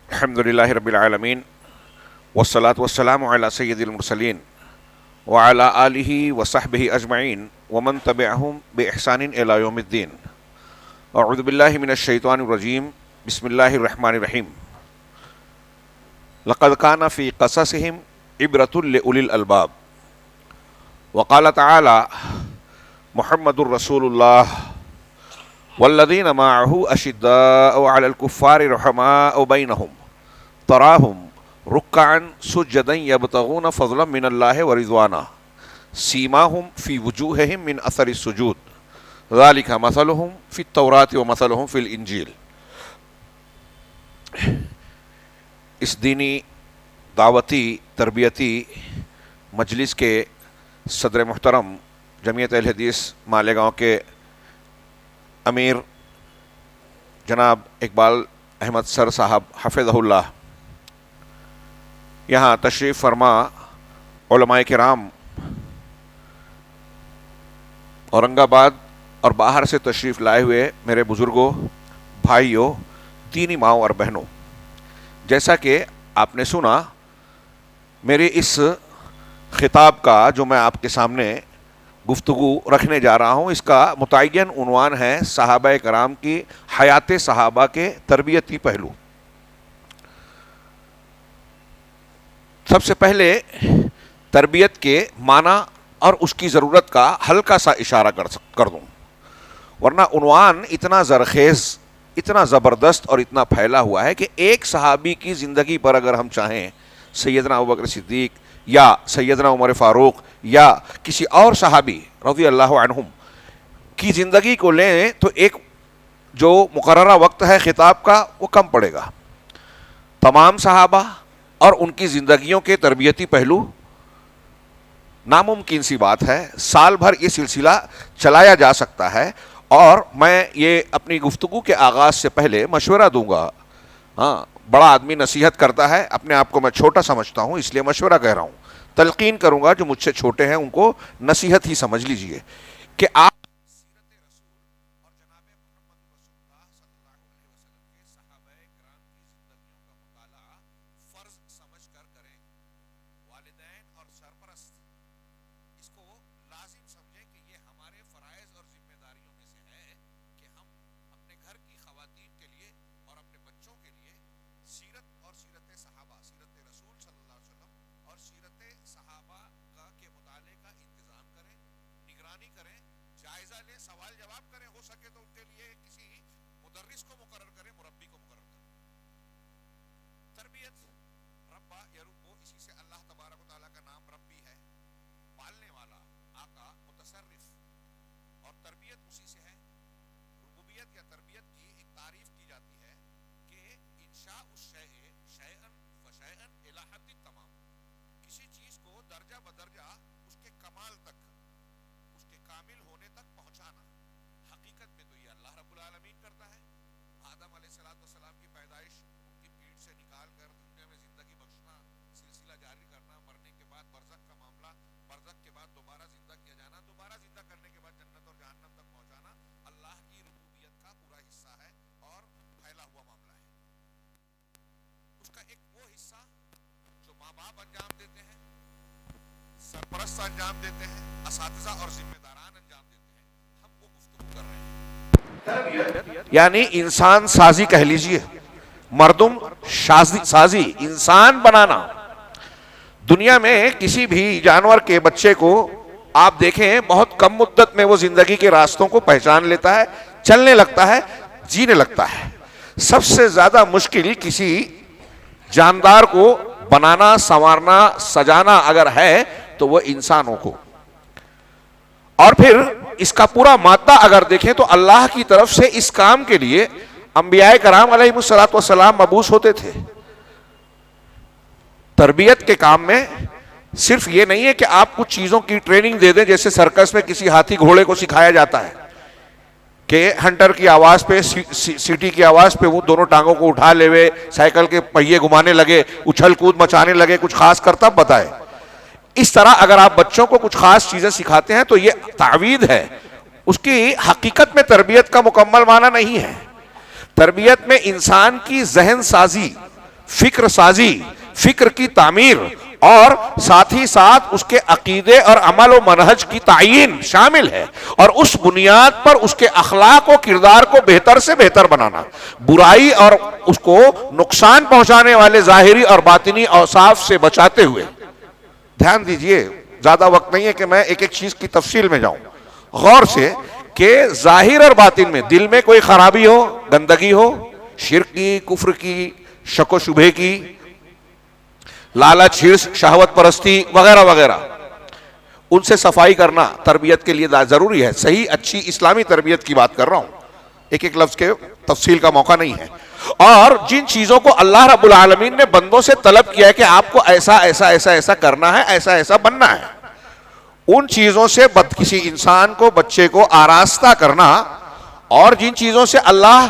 الحمدللہ رب العالمین والصلاة والسلام علی سید المرسلین وعلی آلہ وصحبہ اجمعین ومن تبعہم بإحسان الی یوم الدین. اعوذ باللہ من الشیطان الرجیم. بسم اللہ الرحمن الرحیم. لقد کان فی قصصہم عبرۃ لأولی الالباب. وقال تعالی محمد الرسول اللہ والذین معہ اشداء علی الکفار رحماء بینہم تراہم رکعا سجدا یبتغون فضلا من اللہ ورضوانا سیماہم فی وجوہہم من اثر السجود ذالک مثلہم فی التوراۃ ومثلہم فی الانجیل. اس دینی دعوتی تربیتی مجلس کے صدر محترم جمعیت اہل حدیث مالیگاؤں کے امیر جناب اقبال احمد سر صاحب حفظہ اللہ، یہاں تشریف فرما علماء کرام، اورنگ آباد اور باہر سے تشریف لائے ہوئے میرے بزرگوں، بھائیوں، دینی ماؤں اور بہنوں، جیسا کہ آپ نے سنا میرے اس خطاب کا جو میں آپ کے سامنے گفتگو رکھنے جا رہا ہوں، اس کا متعین عنوان ہے صحابہ کرام کی حیات صحابہ کے تربیتی پہلو. سب سے پہلے تربیت کے معنی اور اس کی ضرورت کا ہلکا سا اشارہ کر دوں، ورنہ عنوان اتنا زرخیز، اتنا زبردست اور اتنا پھیلا ہوا ہے کہ ایک صحابی کی زندگی پر اگر ہم چاہیں، سیدنا ابوبکر صدیق یا سیدنا عمر فاروق یا کسی اور صحابی رضی اللہ عنہم کی زندگی کو لیں تو ایک جو مقررہ وقت ہے خطاب کا وہ کم پڑے گا. تمام صحابہ اور ان کی زندگیوں کے تربیتی پہلو ناممکن سی بات ہے. سال بھر یہ سلسلہ چلایا جا سکتا ہے، اور میں یہ اپنی گفتگو کے آغاز سے پہلے مشورہ دوں گا. بڑا آدمی نصیحت کرتا ہے، اپنے آپ کو میں چھوٹا سمجھتا ہوں اس لیے مشورہ کہہ رہا ہوں. تلقین کروں گا جو مجھ سے چھوٹے ہیں ان کو نصیحت ہی سمجھ لیجئے کہ آپ سوال جواب کریں، ہو سکے تو ان کے لیے کسی مدرس کو مقرر کریں، مربی کو مقرر کریں. تربیت ربا یربو، اسی سے اللہ تبارک و تعالیٰ کا نام ربی ہے، پالنے والا، آقا، متصرف، اور تربیت اسی سے ہے. ربوبیت یا تربیت کی ایک تعریف کی جاتی ہے کہ انشاء الشیء شیئا فشیئا الی حد التمام، کسی چیز کو درجہ بدرجہ اس کے کمال تک، اس کے کامل ہونے تک پہنچانا. حقیقت میں تو یہ اللہ رب العالمین کرتا ہے. آدم علیہ السلام کی پیدائش، ان کی پیٹ سے نکال کر دنیا میں زندگی بخشنا، سلسلہ جاری کرنا، مرنے کے بعد برزخ کا معاملہ، برزخ کے بعد دوبارہ زندہ کیا جانا، دوبارہ زندہ کرنے کے بعد جنت اور جہنم تک پہنچانا، اللہ کی ربوبیت کا پورا حصہ ہے اور پھیلا ہوا معاملہ ہے. اس کا ایک وہ حصہ جو ماں باپ انجام دیتے ہیں، سرپرست انجام دیتے ہیں، اساتذہ اور ذمہ داران انجام دیتے ہیں، ہم وہ گفتگو کر رہے ہیں. یعنی انسان سازی کہہ لیجئے، مردم سازی، انسان بنانا. دنیا میں کسی بھی جانور کے بچے کو آپ دیکھیں بہت کم مدت میں وہ زندگی کے راستوں کو پہچان لیتا ہے، چلنے لگتا ہے، جینے لگتا ہے. سب سے زیادہ مشکل کسی جاندار کو بنانا، سنوارنا، سجانا اگر ہے تو وہ انسانوں کو. اور پھر اس کا پورا مادہ اگر دیکھیں تو اللہ کی طرف سے اس کام کے لیے انبیاء کرام علیہ السلام مبعوث ہوتے تھے. تربیت کے کام میں صرف یہ نہیں ہے کہ آپ کچھ چیزوں کی ٹریننگ دے دیں، جیسے سرکس میں کسی ہاتھی گھوڑے کو سکھایا جاتا ہے کہ ہنٹر کی آواز پہ، سیٹی کی آواز پہ وہ دونوں ٹانگوں کو اٹھا لے ہوئے سائیکل کے پہیے گھمانے لگے، اچھل کود مچانے لگے، کچھ خاص کر تب بتائے. اس طرح اگر آپ بچوں کو کچھ خاص چیزیں سکھاتے ہیں تو یہ تعوید ہے، اس کی حقیقت میں تربیت کا مکمل معنی نہیں ہے. تربیت میں انسان کی ذہن سازی، فکر سازی، فکر کی تعمیر، اور ساتھ ہی ساتھ اس کے عقیدے اور عمل و منہج کی تعیین شامل ہے، اور اس بنیاد پر اس کے اخلاق و کردار کو بہتر سے بہتر بنانا، برائی اور اس کو نقصان پہنچانے والے ظاہری اور باطنی اوصاف سے بچاتے ہوئے۔ دھیان دیجئے، زیادہ وقت نہیں ہے کہ میں ایک ایک چیز کی تفصیل میں جاؤں، غور سے، کہ ظاہر اور باطن میں دل میں کوئی خرابی ہو، گندگی ہو، شرک کی، کفر کی، شک و شبہے کی، لالچ، حرص، شہوت پرستی وغیرہ وغیرہ، ان سے صفائی کرنا تربیت کے لیے ضروری ہے۔ صحیح اچھی اسلامی تربیت کی بات کر رہا ہوں، ایک ایک لفظ کے تفصیل کا موقع نہیں ہے۔ اور جن چیزوں کو اللہ رب العالمین نے بندوں سے طلب کیا ہے کہ آپ کو ایسا ایسا ایسا ایسا کرنا ہے، ایسا ایسا بننا ہے، ان چیزوں سے کسی انسان کو، بچے کو آراستہ کرنا، اور جن چیزوں سے اللہ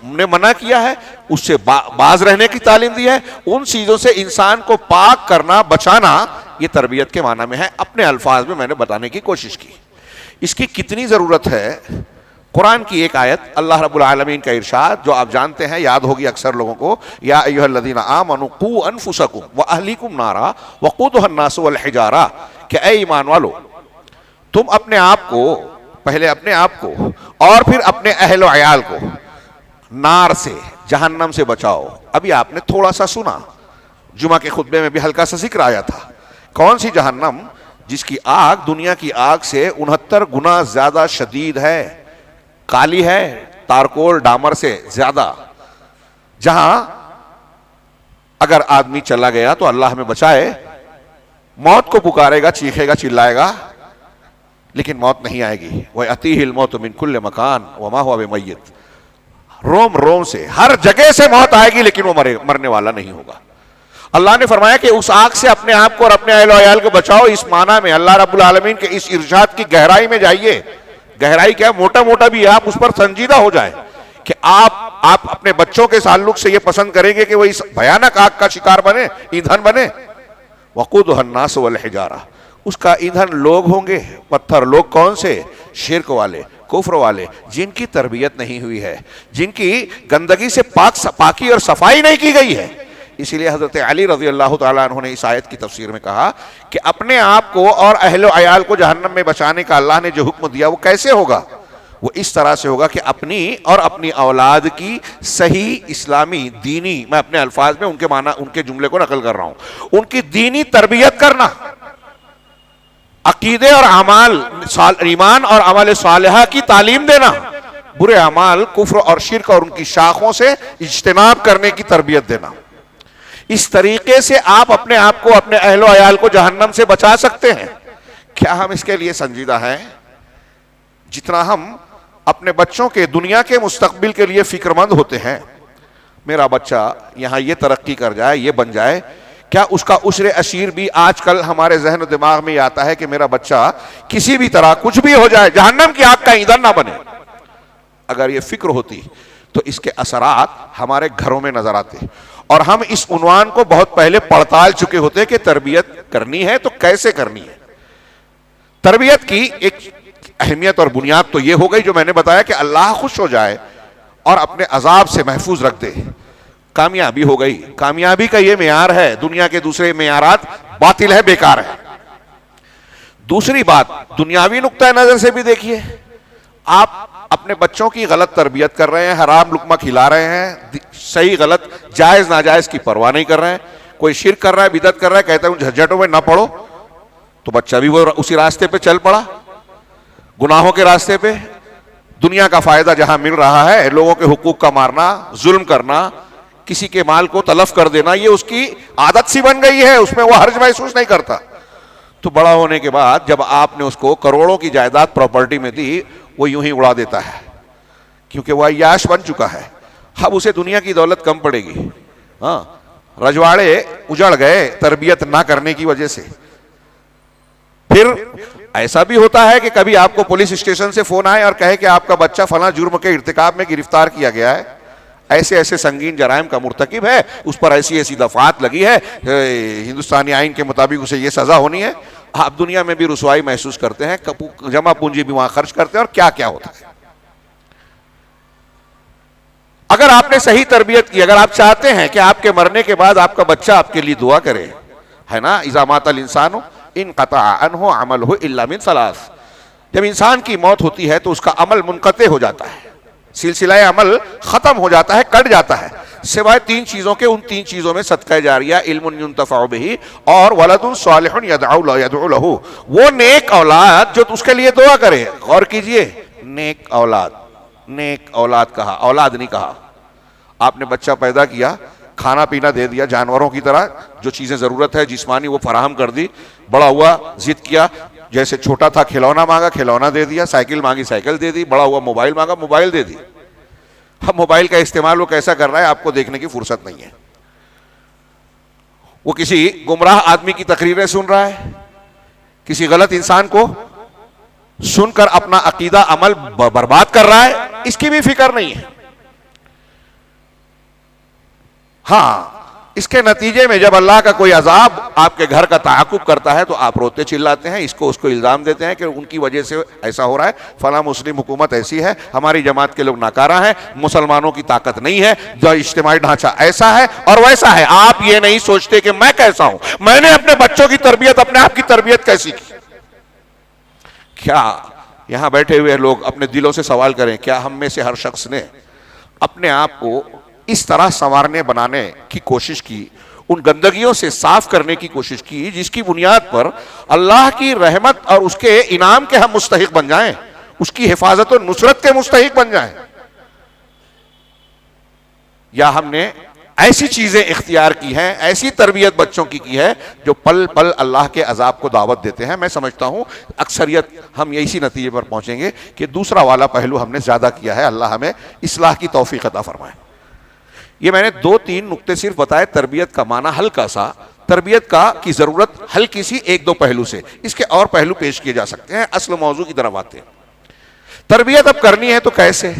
نے منع کیا ہے اس سے باز رہنے کی تعلیم دی ہے، ان چیزوں سے انسان کو پاک کرنا، بچانا، یہ تربیت کے معنی میں ہے۔ اپنے الفاظ میں نے بتانے کی کوشش کی۔ اس کی کتنی ضرورت ہے؟ قرآن کی ایک آیت، اللہ رب العالمین کا ارشاد جو آپ جانتے ہیں، یاد ہوگی اکثر لوگوں کو، یا ایھا الذین آمنوا قوا انفسکم واہلیکم نارا وقودھا الناس والحجارہ، کہ اے ایمان والو، تم اپنے آپ کو، پہلے اپنے آپ کو اور پھر اپنے اہل و عیال کو نار سے، جہنم سے بچاؤ۔ ابھی آپ نے تھوڑا سا سنا، جمعہ کے خطبے میں بھی ہلکا سا ذکر آیا تھا۔ کون سی جہنم؟ جس کی آگ دنیا کی آگ سے 69 گنا زیادہ شدید ہے، کالی ہے تارکول ڈامر سے زیادہ، جہاں اگر آدمی چلا گیا تو اللہ ہمیں بچائے، موت کو پکارے گا، چیخے گا، چلائے گا، لیکن موت نہیں آئے گی۔ وَيَأْتِيهِ الْمَوْتُ مِنْ كُلِّ مَكَانٍ وَمَا هُوَ بِمَيِّتٍ، روم روم سے، ہر جگہ سے موت آئے گی، لیکن وہ مرنے والا نہیں ہوگا۔ اللہ نے فرمایا کہ اس آگ سے اپنے آپ کو اور اپنے اہل و عیال کو بچاؤ۔ اس معنی میں اللہ رب العالمین کے اس ارشاد کی گہرائی میں جائیے۔ گہرائی کیا؟ موٹا موٹا بھی آپ اس پر سنجیدہ ہو جائیں کہ آپ اپنے بچوں کے تعلق سے یہ پسند کریں گے کہ وہ اس بھیانک آگ کا شکار بنے، ایندھن بنے۔ وقودھا الناس والحجارہ، اس کا ایندھن لوگ ہوں گے، پتھر۔ لوگ کون سے؟ شرک والے، کفر والے، جن کی تربیت نہیں ہوئی ہے، جن کی گندگی سے پاکی اور صفائی نہیں کی گئی ہے۔ اسی لیے حضرت علی رضی اللہ تعالیٰ عنہ نے اس آیت کی تفسیر میں کہا کہ اپنے آپ کو اور اہل و عیال کو جہنم میں بچانے کا اللہ نے جو حکم دیا وہ کیسے ہوگا؟ وہ اس طرح سے ہوگا کہ اپنی اور اپنی اولاد کی صحیح اسلامی دینی، میں اپنے الفاظ میں ان کے معنی، ان کے جملے کو نقل کر رہا ہوں، ان کی دینی تربیت کرنا، عقیدے اور اعمال، ایمان اور عمل صالحہ کی تعلیم دینا، برے اعمال، کفر اور شرک اور ان کی شاخوں سے اجتناب کرنے کی تربیت دینا۔ اس طریقے سے آپ اپنے آپ کو، اپنے اہل و عیال کو جہنم سے بچا سکتے ہیں۔ کیا ہم اس کے لیے سنجیدہ ہیں؟ جتنا ہم اپنے بچوں کے، دنیا کے مستقبل کے لیے فکر مند ہوتے ہیں، میرا بچہ یہاں یہ ترقی کر جائے، یہ بن جائے، کیا اس کا عشر اشیر بھی آج کل ہمارے ذہن و دماغ میں یہ آتا ہے کہ میرا بچہ کسی بھی طرح کچھ بھی ہو جائے، جہنم کی آگ کا ایندھن نہ بنے؟ اگر یہ فکر ہوتی تو اس کے اثرات ہمارے گھروں میں نظر آتے، اور ہم اس عنوان کو بہت پہلے پڑتال چکے ہوتے کہ تربیت کرنی ہے تو کیسے کرنی ہے۔ تربیت کی ایک اہمیت اور بنیاد تو یہ ہو گئی جو میں نے بتایا کہ اللہ خوش ہو جائے اور اپنے عذاب سے محفوظ رکھ دے، کامیابی ہو گئی۔ کامیابی کا یہ معیار ہے، دنیا کے دوسرے معیارات باطل ہے، بیکار ہے۔ دوسری بات، دنیاوی نقطہ نظر سے بھی دیکھیے، آپ اپنے بچوں کی غلط تربیت کر رہے ہیں، حرام لقمہ کھلا رہے ہیں، صحیح غلط، جائز ناجائز کی پرواہ نہیں کر رہے ہیں۔ کوئی شرک کر رہا ہے، بدعت کر رہا ہے، کہتا ہے ان جھنجھٹوں میں نہ پڑو، تو بچہ بھی وہ اسی راستے پہ چل پڑا، گناہوں کے راستے پہ۔ دنیا کا فائدہ جہاں مل رہا ہے، لوگوں کے حقوق کا مارنا، ظلم کرنا، کسی کے مال کو تلف کر دینا، یہ اس کی عادت سی بن گئی ہے، اس میں وہ حرج محسوس نہیں کرتا۔ تو بڑا ہونے کے بعد جب آپ نے اس کو کروڑوں کی جائیداد پراپرٹی میں دی، وہ یوں ہی اڑا دیتا ہے، کیونکہ وہ عیاش بن چکا ہے۔ اب اسے دنیا کی دولت کم پڑے گی۔ ہاں، رجواڑے اجڑ گئے تربیت نہ کرنے کی وجہ سے۔ پھر ایسا بھی ہوتا ہے کہ کبھی آپ کو پولیس اسٹیشن سے فون آئے اور کہے کہ آپ کا بچہ فلاں جرم کے ارتکاب میں گرفتار کیا گیا ہے، ایسے ایسے سنگین جرائم کا مرتکب ہے، اس پر ایسی ایسی دفعات لگی ہے، ہندوستانی آئین کے مطابق اسے یہ سزا ہونی ہے۔ آپ دنیا میں بھی رسوائی محسوس کرتے ہیں، جمع پونجی بھی وہاں خرچ کرتے ہیں، اور کیا کیا ہوتا ہے۔ اگر آپ نے صحیح تربیت کی، اگر آپ چاہتے ہیں کہ آپ کے مرنے کے بعد آپ کا بچہ آپ کے لیے دعا کرے، ہے نا، اذا مات الانسان انقطع عنہ عملہ الا من ثلاث، جب انسان کی موت ہوتی ہے تو اس کا عمل منقطع ہو جاتا ہے، سلسلہ عمل ختم ہو جاتا ہے، کٹ جاتا ہے، سوائے تین چیزوں کے، ان تین چیزوں میں صدقہ جاریہ، علم ینتفع بہ، اور ولد صالح یدعو لہ، وہ نیک اولاد جو اس کے لیے دعا کرے۔ غور کیجئے، نیک اولاد، نیک اولاد کہا، اولاد نہیں کہا۔ آپ نے بچہ پیدا کیا، کھانا پینا دے دیا جانوروں کی طرح، جو چیزیں ضرورت ہے جسمانی وہ فراہم کر دی، بڑا ہوا ضد کیا، جیسے چھوٹا تھا کھلونا مانگا کھلونا دے دیا، سائیکل مانگی سائیکل دے دی، بڑا ہوا موبائل مانگا موبائل دے دی۔ اب موبائل کا استعمال وہ کیسا کر رہا ہے آپ کو دیکھنے کی فرصت نہیں ہے، وہ کسی گمراہ آدمی کی تقریریں سن رہا ہے، کسی غلط انسان کو سن کر اپنا عقیدہ عمل برباد کر رہا ہے، اس کی بھی فکر نہیں ہے۔ ہاں، اس کے نتیجے میں جب اللہ کا کوئی عذاب آپ کے گھر کا تعاقب کرتا ہے تو آپ روتے چلاتے ہیں، اس کو الزام دیتے ہیں کہ ان کی وجہ سے ایسا ہو رہا ہے، فلاں مسلم حکومت ایسی ہے، ہماری جماعت کے لوگ ناکارہ ہیں، مسلمانوں کی طاقت نہیں ہے، جو اجتماعی ڈھانچہ ایسا ہے اور ویسا ہے۔ آپ یہ نہیں سوچتے کہ میں کیسا ہوں، میں نے اپنے بچوں کی تربیت، اپنے آپ کی تربیت کیسی کی؟ کیا یہاں بیٹھے ہوئے لوگ اپنے دلوں سے سوال کریں، کیا ہم میں سے ہر شخص نے اپنے آپ کو اس طرح سنوارنے بنانے کی کوشش کی، ان گندگیوں سے صاف کرنے کی کوشش کی جس کی بنیاد پر اللہ کی رحمت اور اس کے انعام کے ہم مستحق بن جائیں، اس کی حفاظت و نصرت کے مستحق بن جائیں؟ یا ہم نے ایسی چیزیں اختیار کی ہیں، ایسی تربیت بچوں کی ہے جو پل پل اللہ کے عذاب کو دعوت دیتے ہیں؟ میں سمجھتا ہوں اکثریت ہم اسی نتیجے پر پہنچیں گے کہ دوسرا والا پہلو ہم نے زیادہ کیا ہے۔ اللہ ہمیں اصلاح کی توفیق عطا فرمائے۔ یہ میں نے دو تین نقطے صرف بتائے، تربیت کا معنی ہلکا سا، تربیت کی ضرورت ہلکی سی ایک دو پہلو سے، اس کے اور پہلو پیش کیے جا سکتے ہیں۔ اصل موضوع کی طرف آتے ہیں۔ تربیت اب کرنی ہے تو کیسے؟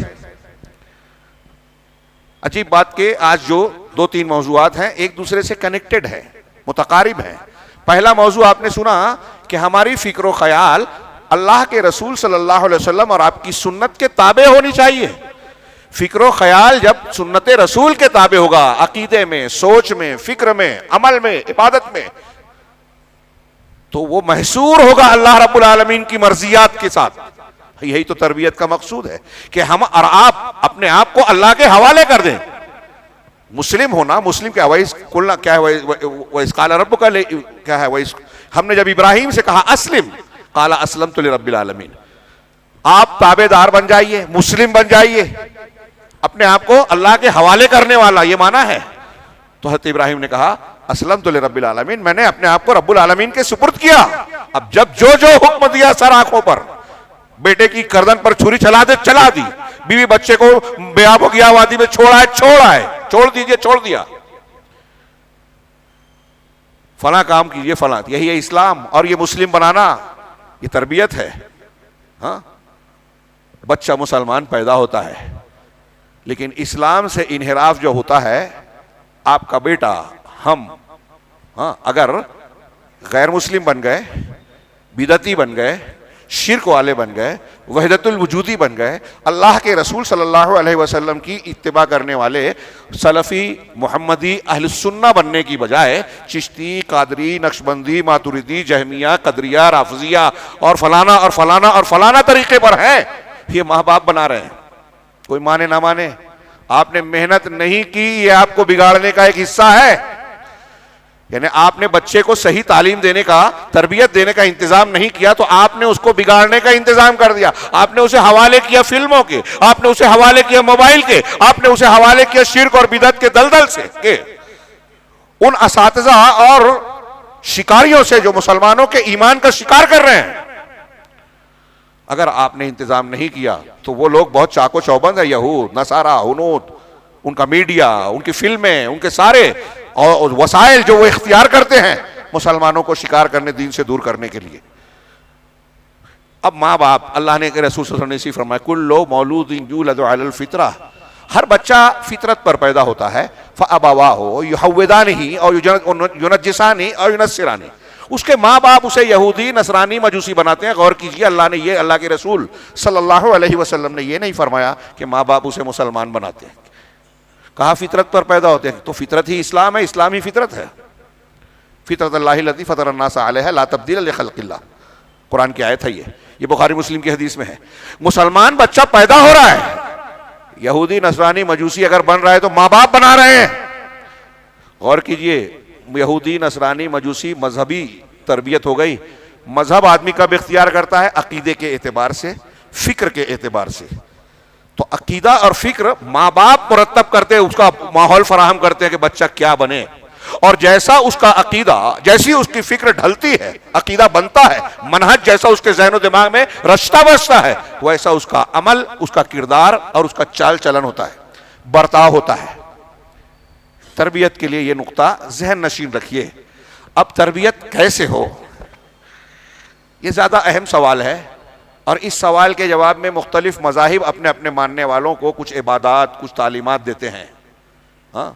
عجیب بات کہ آج جو دو تین موضوعات ہیں ایک دوسرے سے کنیکٹڈ ہیں، متقارب ہیں۔ پہلا موضوع آپ نے سنا کہ ہماری فکر و خیال اللہ کے رسول صلی اللہ علیہ وسلم اور آپ کی سنت کے تابع ہونی چاہیے۔ فکر و خیال جب سنت رسول کے تابع ہوگا، عقیدے میں، سوچ میں، فکر میں، عمل میں، عبادت میں، تو وہ محصور ہوگا اللہ رب العالمین کی مرضیات کے ساتھ۔ یہی تو تربیت کا مقصود ہے کہ ہم اور آپ اپنے آپ کو اللہ کے حوالے کر دیں۔ مسلم ہونا، مسلم کیا کلنا کیا ہے، وَإِذْ قَالَ رَبُّكَ کیا ہے، ہم نے جب ابراہیم سے کہا اسلم، قَالَ أَسْلَمْتُ لِرَبِّ الْعَالَمِينَ، آپ تابع دار بن جائیے، مسلم بن جائیے، اپنے آپ کو اللہ کے حوالے کرنے والا، یہ معنی ہے۔ تو حضرت ابراہیم نے کہا اسلمت لرب العالمین، میں نے اپنے آپ کو رب العالمین کے سپرد کیا۔ اب جب جو حکم دیا سر آنکھوں پر، بیٹے کی گردن پر چھری چلا دی، بیوی بچے کو بے آب و گیا وادی میں چھوڑا ہے، چھوڑ دیجئے، چھوڑ دیا، فلاں کام کیجئے، فلاں، یہی ہے اسلام۔ اور یہ مسلم بنانا، یہ تربیت ہے۔ ہاں، بچہ مسلمان پیدا ہوتا ہے، لیکن اسلام سے انحراف جو ہوتا ہے، آپ کا بیٹا، ہم اگر غیر مسلم بن گئے، بدعتی بن گئے، شرک والے بن گئے، وحدت الوجودی بن گئے، اللہ کے رسول صلی اللہ علیہ وسلم کی اتباع کرنے والے سلفی محمدی اہل سنہ بننے کی بجائے چشتی، قادری، نقشبندی، ماتریدی، جہمیہ، قدریہ، رافضیہ اور فلانا اور فلانا اور فلانا طریقے پر ہیں، یہ ماں باپ بنا رہے ہیں۔ کوئی مانے نہ مانے، آپ نے محنت نہیں کی، یہ آپ کو بگاڑنے کا ایک حصہ ہے۔ یعنی آپ نے بچے کو صحیح تعلیم دینے کا، تربیت دینے کا انتظام نہیں کیا تو آپ نے اس کو بگاڑنے کا انتظام کر دیا۔ آپ نے اسے حوالے کیا فلموں کے، آپ نے اسے حوالے کیا موبائل کے، آپ نے اسے حوالے کیا شرک اور بدعت کے دلدل سے، کہ ان اساتذہ اور شکاریوں سے جو مسلمانوں کے ایمان کا شکار کر رہے ہیں۔ اگر آپ نے انتظام نہیں کیا تو وہ لوگ بہت چاق و چوبند ہیں، یہود، نصارہ، ہنود، ان کا میڈیا، ان کی فلمیں، ان کے سارے اور وسائل جو وہ اختیار کرتے ہیں مسلمانوں کو شکار کرنے، دین سے دور کرنے کے لیے۔ اب ماں باپ، اللہ نے رسول صلی اللہ علیہ وسلم نے فرمایا کل مولود یولد علی الفطرہ، ہر بچہ فطرت پر پیدا ہوتا ہے، فابواہ یحودانہ اور ینجسانہ اور ینصرانہ، اس کے ماں باپ اسے یہودی، نصرانی، مجوسی بناتے ہیں۔ غور کیجئے، اللہ کے رسول صلی اللہ علیہ وسلم نے یہ نہیں فرمایا کہ ماں باپ اسے مسلمان بناتے ہیں۔ کہا فطرت پر پیدا ہوتے ہیں، تو فطرت ہی اسلام ہے، اسلام ہی فطرت ہے. فطرت اللہ التی فطر الناس علیہا لا تبدیل لخلق اللہ، قرآن کی آیت ہے یہ بخاری مسلم کی حدیث میں ہے. مسلمان بچہ پیدا ہو رہا ہے، یہودی نصرانی مجوسی اگر بن رہا ہے تو ماں باپ بنا رہے ہیں. غور کیجئے، یہودی نصرانی مجوسی مذہبی تربیت ہو گئی. مذہب آدمی کب اختیار کرتا ہے؟ عقیدے کے اعتبار سے، فکر کے اعتبار سے. تو عقیدہ اور فکر ماں باپ مرتب کرتے ہیں، اس کا ماحول فراہم کرتے ہیں کہ بچہ کیا بنے، اور جیسا اس کا عقیدہ، جیسی اس کی فکر ڈھلتی ہے، عقیدہ بنتا ہے، منہج جیسا اس کے ذہن و دماغ میں رچتا بستا ہے، ویسا اس کا عمل، اس کا کردار اور اس کا چال چلن ہوتا ہے، برتاؤ ہوتا ہے. تربیت کے لیے یہ نقطہ ذہن نشین رکھیے. اب تربیت کیسے ہو، یہ زیادہ اہم سوال ہے، اور اس سوال کے جواب میں مختلف مذاہب اپنے اپنے ماننے والوں کو کچھ عبادات، کچھ تعلیمات دیتے ہیں. ہاں،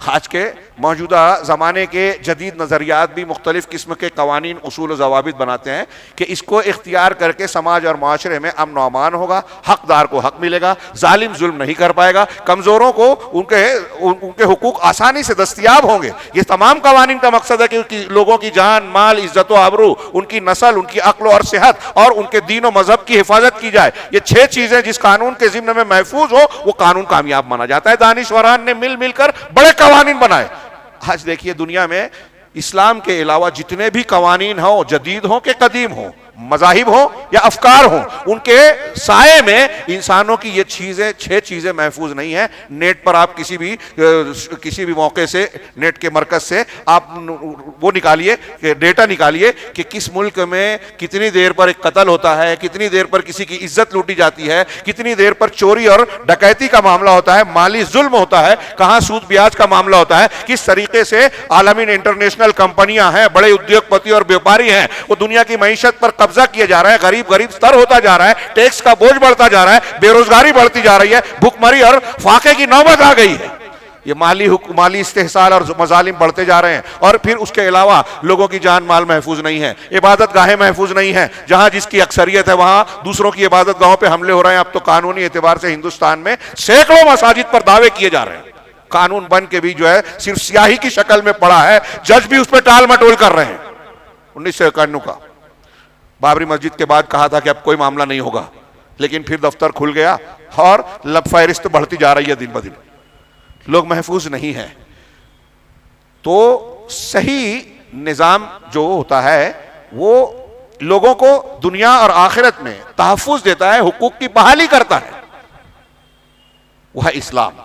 آج کے موجودہ زمانے کے جدید نظریات بھی مختلف قسم کے قوانین، اصول و ضوابط بناتے ہیں کہ اس کو اختیار کر کے سماج اور معاشرے میں امن و امان ہوگا، حقدار کو حق ملے گا، ظالم ظلم نہیں کر پائے گا، کمزوروں کو ان کے حقوق آسانی سے دستیاب ہوں گے. یہ تمام قوانین کا مقصد ہے کہ لوگوں کی جان، مال، عزت و آبرو، ان کی نسل، ان کی عقل اور صحت اور ان کے دین و مذہب کی حفاظت کی جائے. یہ 6 چیزیں جس قانون کے ضمن میں محفوظ ہو وہ قانون کامیاب مانا جاتا ہے. دانشوران نے مل مل کر بڑے قوانین بنائے. آج دیکھیے دنیا میں اسلام کے علاوہ جتنے بھی قوانین ہوں، جدید ہوں کہ قدیم ہوں، مذاہب ہوں یا افکار ہوں، ان کے سائے میں انسانوں کی یہ 6 چیزیں محفوظ نہیں ہیں. نیٹ پر آپ کسی بھی موقع سے، نیٹ کے مرکز سے آپ وہ نکالیے، ڈیٹا نکالیے کہ کس ملک میں کتنی دیر پر ایک قتل ہوتا ہے، کتنی دیر پر کسی کی عزت لوٹی جاتی ہے، کتنی دیر پر چوری اور ڈکیتی کا معاملہ ہوتا ہے، مالی ظلم ہوتا ہے، کہاں سود بیاج کا معاملہ ہوتا ہے، کس طریقے سے عالمی انٹرنیشنل کمپنیاں ہیں، بڑے ادیوگ پتی اور بیوپاری ہیں، وہ دنیا کی معیشت پر قبضہ کیا جا رہا ہے، غریب تر ہوتا جا رہا ہے، ٹیکس کا بوجھ بڑھتا جا رہا ہے، بے روزگاری بڑھتی جا رہی ہے، بھوک مری اور فاقے کی نوبت آ گئی ہے. یہ مالی استحصال اور مظالم بڑھتے جا رہے ہیں. اور پھر اس کے علاوہ لوگوں کی جان مال محفوظ نہیں ہے، عبادت گاہیں محفوظ نہیں ہیں، جہاں جس کی اکثریت ہے وہاں دوسروں کی عبادت گاہوں پہ حملے ہو رہے ہیں. اب تو قانونی اعتبار سے ہندوستان میں سینکڑوں مساجد پر دعوے کیے جا رہے ہیں، قانون بن کے بھی جو ہے صرف سیاہی کی شکل میں پڑا ہے، جج بھی اس پہ ٹال مٹول کر رہے ہیں. 1991 کا بابری مسجد کے بعد کہا تھا کہ اب کوئی معاملہ نہیں ہوگا، لیکن پھر دفتر کھل گیا اور لب فہرست بڑھتی جا رہی ہے دن بدن. لوگ محفوظ نہیں ہیں. تو صحیح نظام جو ہوتا ہے وہ لوگوں کو دنیا اور آخرت میں تحفظ دیتا ہے، حقوق کی بحالی کرتا ہے، وہ ہے اسلام،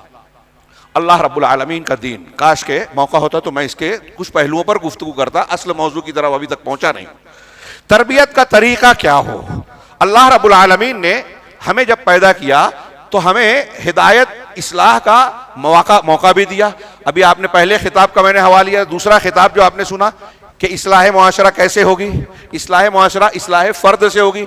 اللہ رب العالمین کا دین. کاش کے موقع ہوتا تو میں اس کے کچھ پہلوؤں پر گفتگو کرتا، اصل موضوع کی طرف ابھی تک پہنچا نہیں. تربیت کا طریقہ کیا ہو؟ اللہ رب العالمین نے ہمیں جب پیدا کیا تو ہمیں ہدایت، اصلاح کا موقع بھی دیا. ابھی آپ نے پہلے خطاب کا میں نے حوالہ لیا، دوسرا خطاب جو آپ نے سنا کہ اصلاح معاشرہ کیسے ہوگی؟ اصلاح معاشرہ اصلاح فرد سے ہوگی.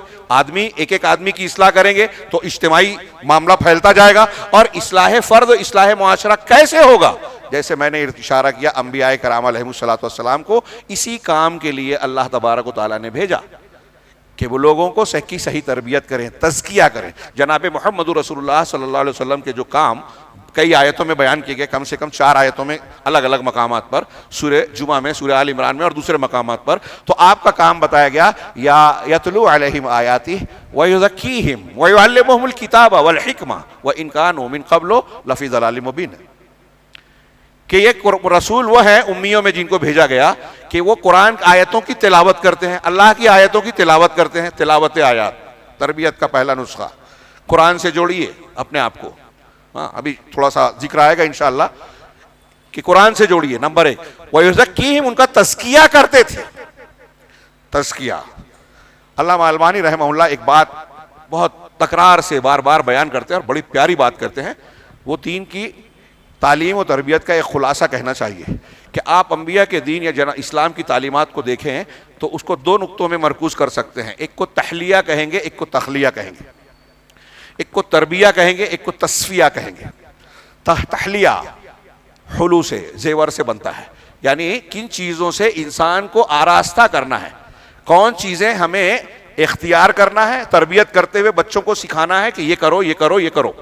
ایک آدمی کی اصلاح کریں گے تو اجتماعی معاملہ پھیلتا جائے گا. اور اصلاح فرد، اصلاح معاشرہ کیسے ہوگا؟ جیسے میں نے اشارہ کیا، انبیاء کرام علیہ السلام کو اسی کام کے لیے اللہ تبارک و تعالیٰ نے بھیجا کہ وہ لوگوں کو صحیح تربیت کریں، تزکیہ کریں. جناب محمد رسول اللہ صلی اللہ علیہ وسلم کے جو کام کئی آیتوں میں بیان کیے گئے، کم سے کم 4 آیتوں میں الگ الگ مقامات پر، سورہ جمعہ میں، سورہ آل عمران میں اور دوسرے مقامات پر. تو آپ کا کام بتایا گیا، یا یتلو علیہم آیاتہ ویزکیہم ویعلمہم الکتاب والحکمہ وان کانوا من قبل لفی ضلال مبین. کہ یہ رسول وہ ہیں امیوں میں جن کو بھیجا گیا کہ وہ قرآن آیتوں کی تلاوت کرتے ہیں، اللہ کی آیتوں کی تلاوت کرتے ہیں. تلاوت آیات تربیت کا پہلا نسخہ. قرآن سے جوڑیے اپنے آپ کو. ابھی تھوڑا سا ذکر آئے گا انشاءاللہ کہ قرآن سے جوڑیے. نمبر 1 وَيُزَكِّيهِمْ، ان کا تزکیہ کرتے تھے. تزکیہ. علامہ البانی رحمہ اللہ ایک بات بہت تکرار سے بار بار بیان کرتے ہیں اور بڑی پیاری بات کرتے ہیں. وہ دین کی تعلیم و تربیت کا ایک خلاصہ کہنا چاہیے کہ آپ انبیاء کے دین یا اسلام کی تعلیمات کو دیکھیں تو اس کو 2 نقطوں میں مرکوز کر سکتے ہیں. ایک کو تحلیہ کہیں گے، ایک کو تخلیہ کہیں گے. ایک کو تربیہ کہیں گے، ایک کو تصفیہ کہیں گے. تحلیہ حلو سے، زیور سے بنتا ہے، یعنی کن چیزوں سے انسان کو آراستہ کرنا ہے، کون چیزیں ہمیں اختیار کرنا ہے، تربیت کرتے ہوئے بچوں کو سکھانا ہے کہ یہ کرو یہ کرو یہ کرو،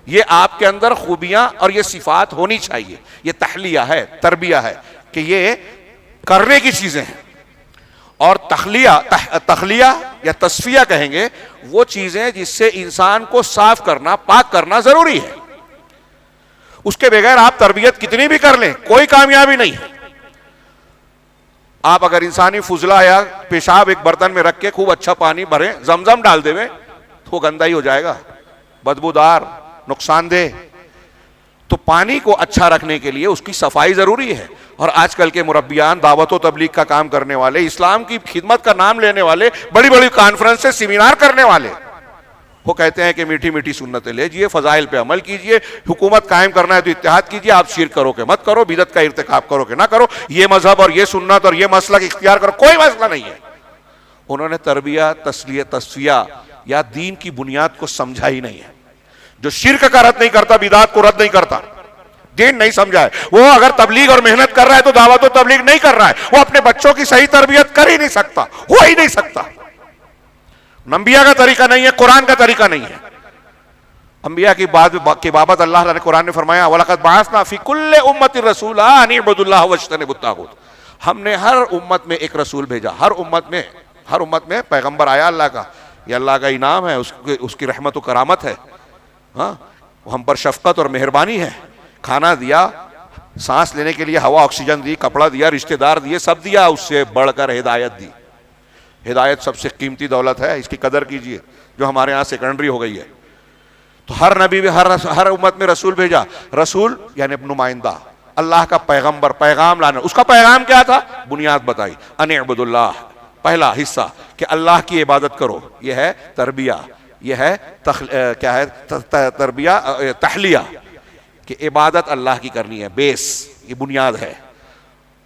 یہ آپ کے اندر خوبیاں اور یہ صفات ہونی چاہیے. یہ تحلیہ ہے، تربیہ ہے کہ یہ کرنے کی چیزیں ہیں. اور تخلیہ یا تصفیہ کہیں گے وہ چیزیں جس سے انسان کو صاف کرنا، پاک کرنا ضروری ہے. اس کے بغیر آپ تربیت کتنی بھی کر لیں کوئی کامیابی نہیں ہے. آپ اگر انسانی فضلہ یا پیشاب ایک برتن میں رکھ کے خوب اچھا پانی بھریں، زمزم ڈال دے تو گندا ہی ہو جائے گا، بدبودار، نقصان دہ. تو پانی کو اچھا رکھنے کے لیے اس کی صفائی ضروری ہے. اور آج کل کے مربیان، دعوت و تبلیغ کا کام کرنے والے، اسلام کی خدمت کا نام لینے والے، بڑی بڑی کانفرنس سے سیمینار کرنے والے، وہ کہتے ہیں کہ میٹھی میٹھی سنتیں لیجئے، فضائل پہ عمل کیجئے، حکومت قائم کرنا ہے تو اتحاد کیجئے، آپ شرک کرو کہ مت کرو، بدعت کا ارتکاب کرو کہ نہ کرو، یہ مذہب اور یہ سنت اور یہ مسلک اختیار کرو، کوئی مسئلہ نہیں ہے. انہوں نے تربیہ، تسلیہ، تصفیہ یا دین کی بنیاد کو سمجھا ہی نہیں ہے. جو شرک کا رد نہیں کرتا، بدعت کو رد نہیں کرتا، دین نہیں سمجھا ہے. وہ اگر تبلیغ اور محنت کر رہا ہے تو دعوت و تبلیغ نہیں کر رہا ہے. وہ اپنے بچوں کی صحیح تربیت کر ہی نہیں سکتا، ہو ہی نہیں سکتا. انبیاء کا طریقہ نہیں ہے، قرآن کا طریقہ نہیں ہے. انبیاء کی بابت اللہ تعالیٰ نے قرآن میں فرمایا وَلَقَدْ بَعَثْنَا فِي كُلِّ أُمَّةٍ رَسُولًا أَنِ اعْبُدُوا اللَّهَ وَاجْتَنِبُوا الطَّاغُوتَ. ہم نے ہر امت میں ایک رسول بھیجا، ہر امت میں پیغمبر آیا اللہ کا. یہ اللہ کا انعام ہے، اس کی رحمت و کرامت ہے. ہاں، ہم پر شفقت اور مہربانی ہے. کھانا دیا، سانس لینے کے لیے ہوا آکسیجن دی، کپڑا دیا، رشتہ دار دیے، سب دیا. اس سے بڑھ کر ہدایت دی. ہدایت سب سے قیمتی دولت ہے، اس کی قدر کیجئے، جو ہمارے ہاں سیکنڈری ہو گئی ہے. تو ہر نبی میں ہر امت میں رسول بھیجا. رسول یعنی نمائندہ، اللہ کا پیغمبر، پیغام لانا. اس کا پیغام کیا تھا؟ بنیاد بتائی، ان اعبدوا اللہ. پہلا حصہ کہ اللہ کی عبادت کرو، یہ ہے تربیہ، یہ ہے کیا ہے تربیہ، تحلیہ، کہ عبادت اللہ کی کرنی ہے، بیس، یہ بنیاد ہے.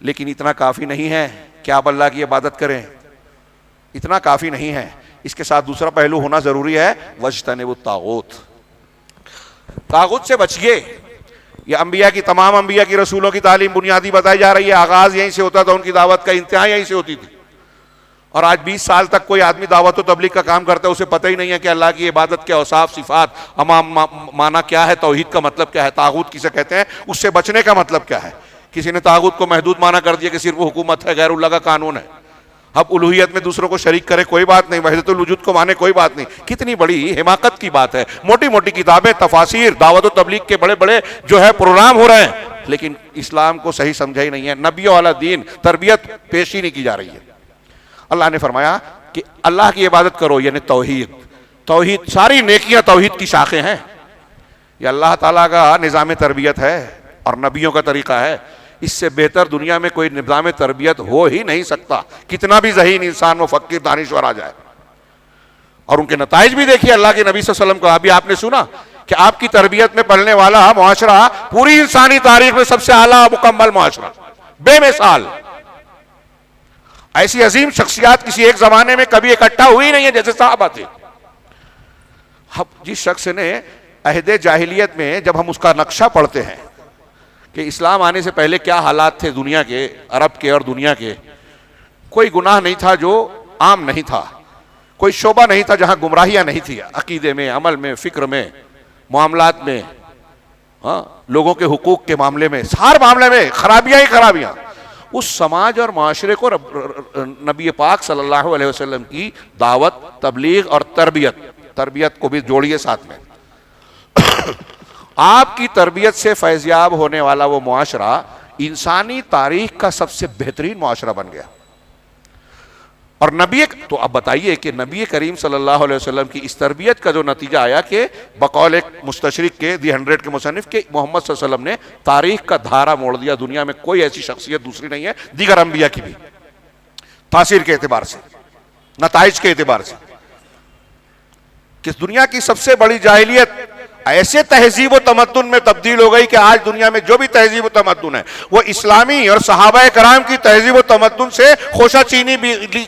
لیکن اتنا کافی نہیں ہے کہ آپ اللہ کی عبادت کریں، اتنا کافی نہیں ہے. اس کے ساتھ دوسرا پہلو ہونا ضروری ہے، وَاجْتَنِبُوا الطَّاغُوتَ. طاغوت سے بچیے. یہ انبیاء کی، تمام انبیاء کی، رسولوں کی تعلیم بنیادی بتائی جا رہی ہے. آغاز یہیں سے ہوتا تھا، ان کی دعوت کا انتہا یہیں سے ہوتی تھی. اور آج 20 سال تک کوئی آدمی دعوت و تبلیغ کا کام کرتا ہے، اسے پتہ ہی نہیں ہے کہ اللہ کی عبادت کے اوصاف، صفات، معنی کیا ہے، توحید کا مطلب کیا ہے، طاغوت کسے کہتے ہیں، اس سے بچنے کا مطلب کیا ہے. کسی نے طاغوت کو محدود معنی کر دیا کہ صرف وہ حکومت ہے، غیر اللہ کا قانون ہے. اب الوہیت میں دوسروں کو شریک کرے کوئی بات نہیں، وحدت الوجود کو مانے کوئی بات نہیں. کتنی بڑی حماقت کی بات ہے. موٹی موٹی کتابیں، تفاسیر، دعوت و تبلیغ کے بڑے بڑے جو ہے پروگرام ہو رہے ہیں، لیکن اسلام کو صحیح سمجھا ہی نہیں ہے. نبیوں والا دین، تربیت پیش ہی نہیں کی جا رہی ہے. اللہ نے فرمایا کہ اللہ کی عبادت کرو، یعنی توحید. توحید، ساری نیکیاں توحید کی شاخیں ہیں. یہ اللہ تعالیٰ کا نظام تربیت ہے اور نبیوں کا طریقہ ہے. اس سے بہتر دنیا میں کوئی نظام تربیت ہو ہی نہیں سکتا، کتنا بھی ذہین انسان، مفکر، دانشور آ جائے. اور ان کے نتائج بھی دیکھیے. اللہ کے نبی صلی اللہ علیہ وسلم کو ابھی آپ نے سنا کہ آپ کی تربیت میں پلنے والا معاشرہ پوری انسانی تاریخ میں سب سے اعلیٰ مکمل معاشرہ، بے مثال. ایسی عظیم شخصیات کسی ایک زمانے میں کبھی اکٹھا ہوئی نہیں ہے جیسے صحابہ تھے. جس شخص نے عہد جاہلیت میں، جب ہم اس کا نقشہ پڑھتے ہیں کہ اسلام آنے سے پہلے کیا حالات تھے دنیا کے، عرب کے اور دنیا کے، کوئی گناہ نہیں تھا جو عام نہیں تھا، کوئی شعبہ نہیں تھا جہاں گمراہیاں نہیں تھی. عقیدے میں، عمل میں، فکر میں، معاملات میں، لوگوں کے حقوق کے معاملے میں، ہر معاملے میں خرابیاں ہی خرابیاں. اس سماج اور معاشرے کو نبی پاک صلی اللہ علیہ وسلم کی دعوت، تبلیغ اور تربیت کو بھی جوڑیے ساتھ میں. آپ کی تربیت سے فیضیاب ہونے والا وہ معاشرہ انسانی تاریخ کا سب سے بہترین معاشرہ بن گیا. اور تو اب بتائیے کہ نبی کریم صلی اللہ علیہ وسلم کی اس تربیت کا جو نتیجہ آیا کہ بقول ایک مستشرق کے دی 100 کے مصنف کے محمد صلی اللہ علیہ وسلم نے تاریخ کا دھارا موڑ دیا. دنیا میں کوئی ایسی شخصیت دوسری نہیں ہے، دیگر انبیاء کی بھی، تاثیر کے اعتبار سے، نتائج کے اعتبار سے، کہ دنیا کی سب سے بڑی جاہلیت ایسے تہذیب و تمدن میں تبدیل ہو گئی کہ آج دنیا میں جو بھی تہذیب و تمدن ہے وہ اسلامی اور صحابہ کرام کی تہذیب و تمدن سے خوشہ چینی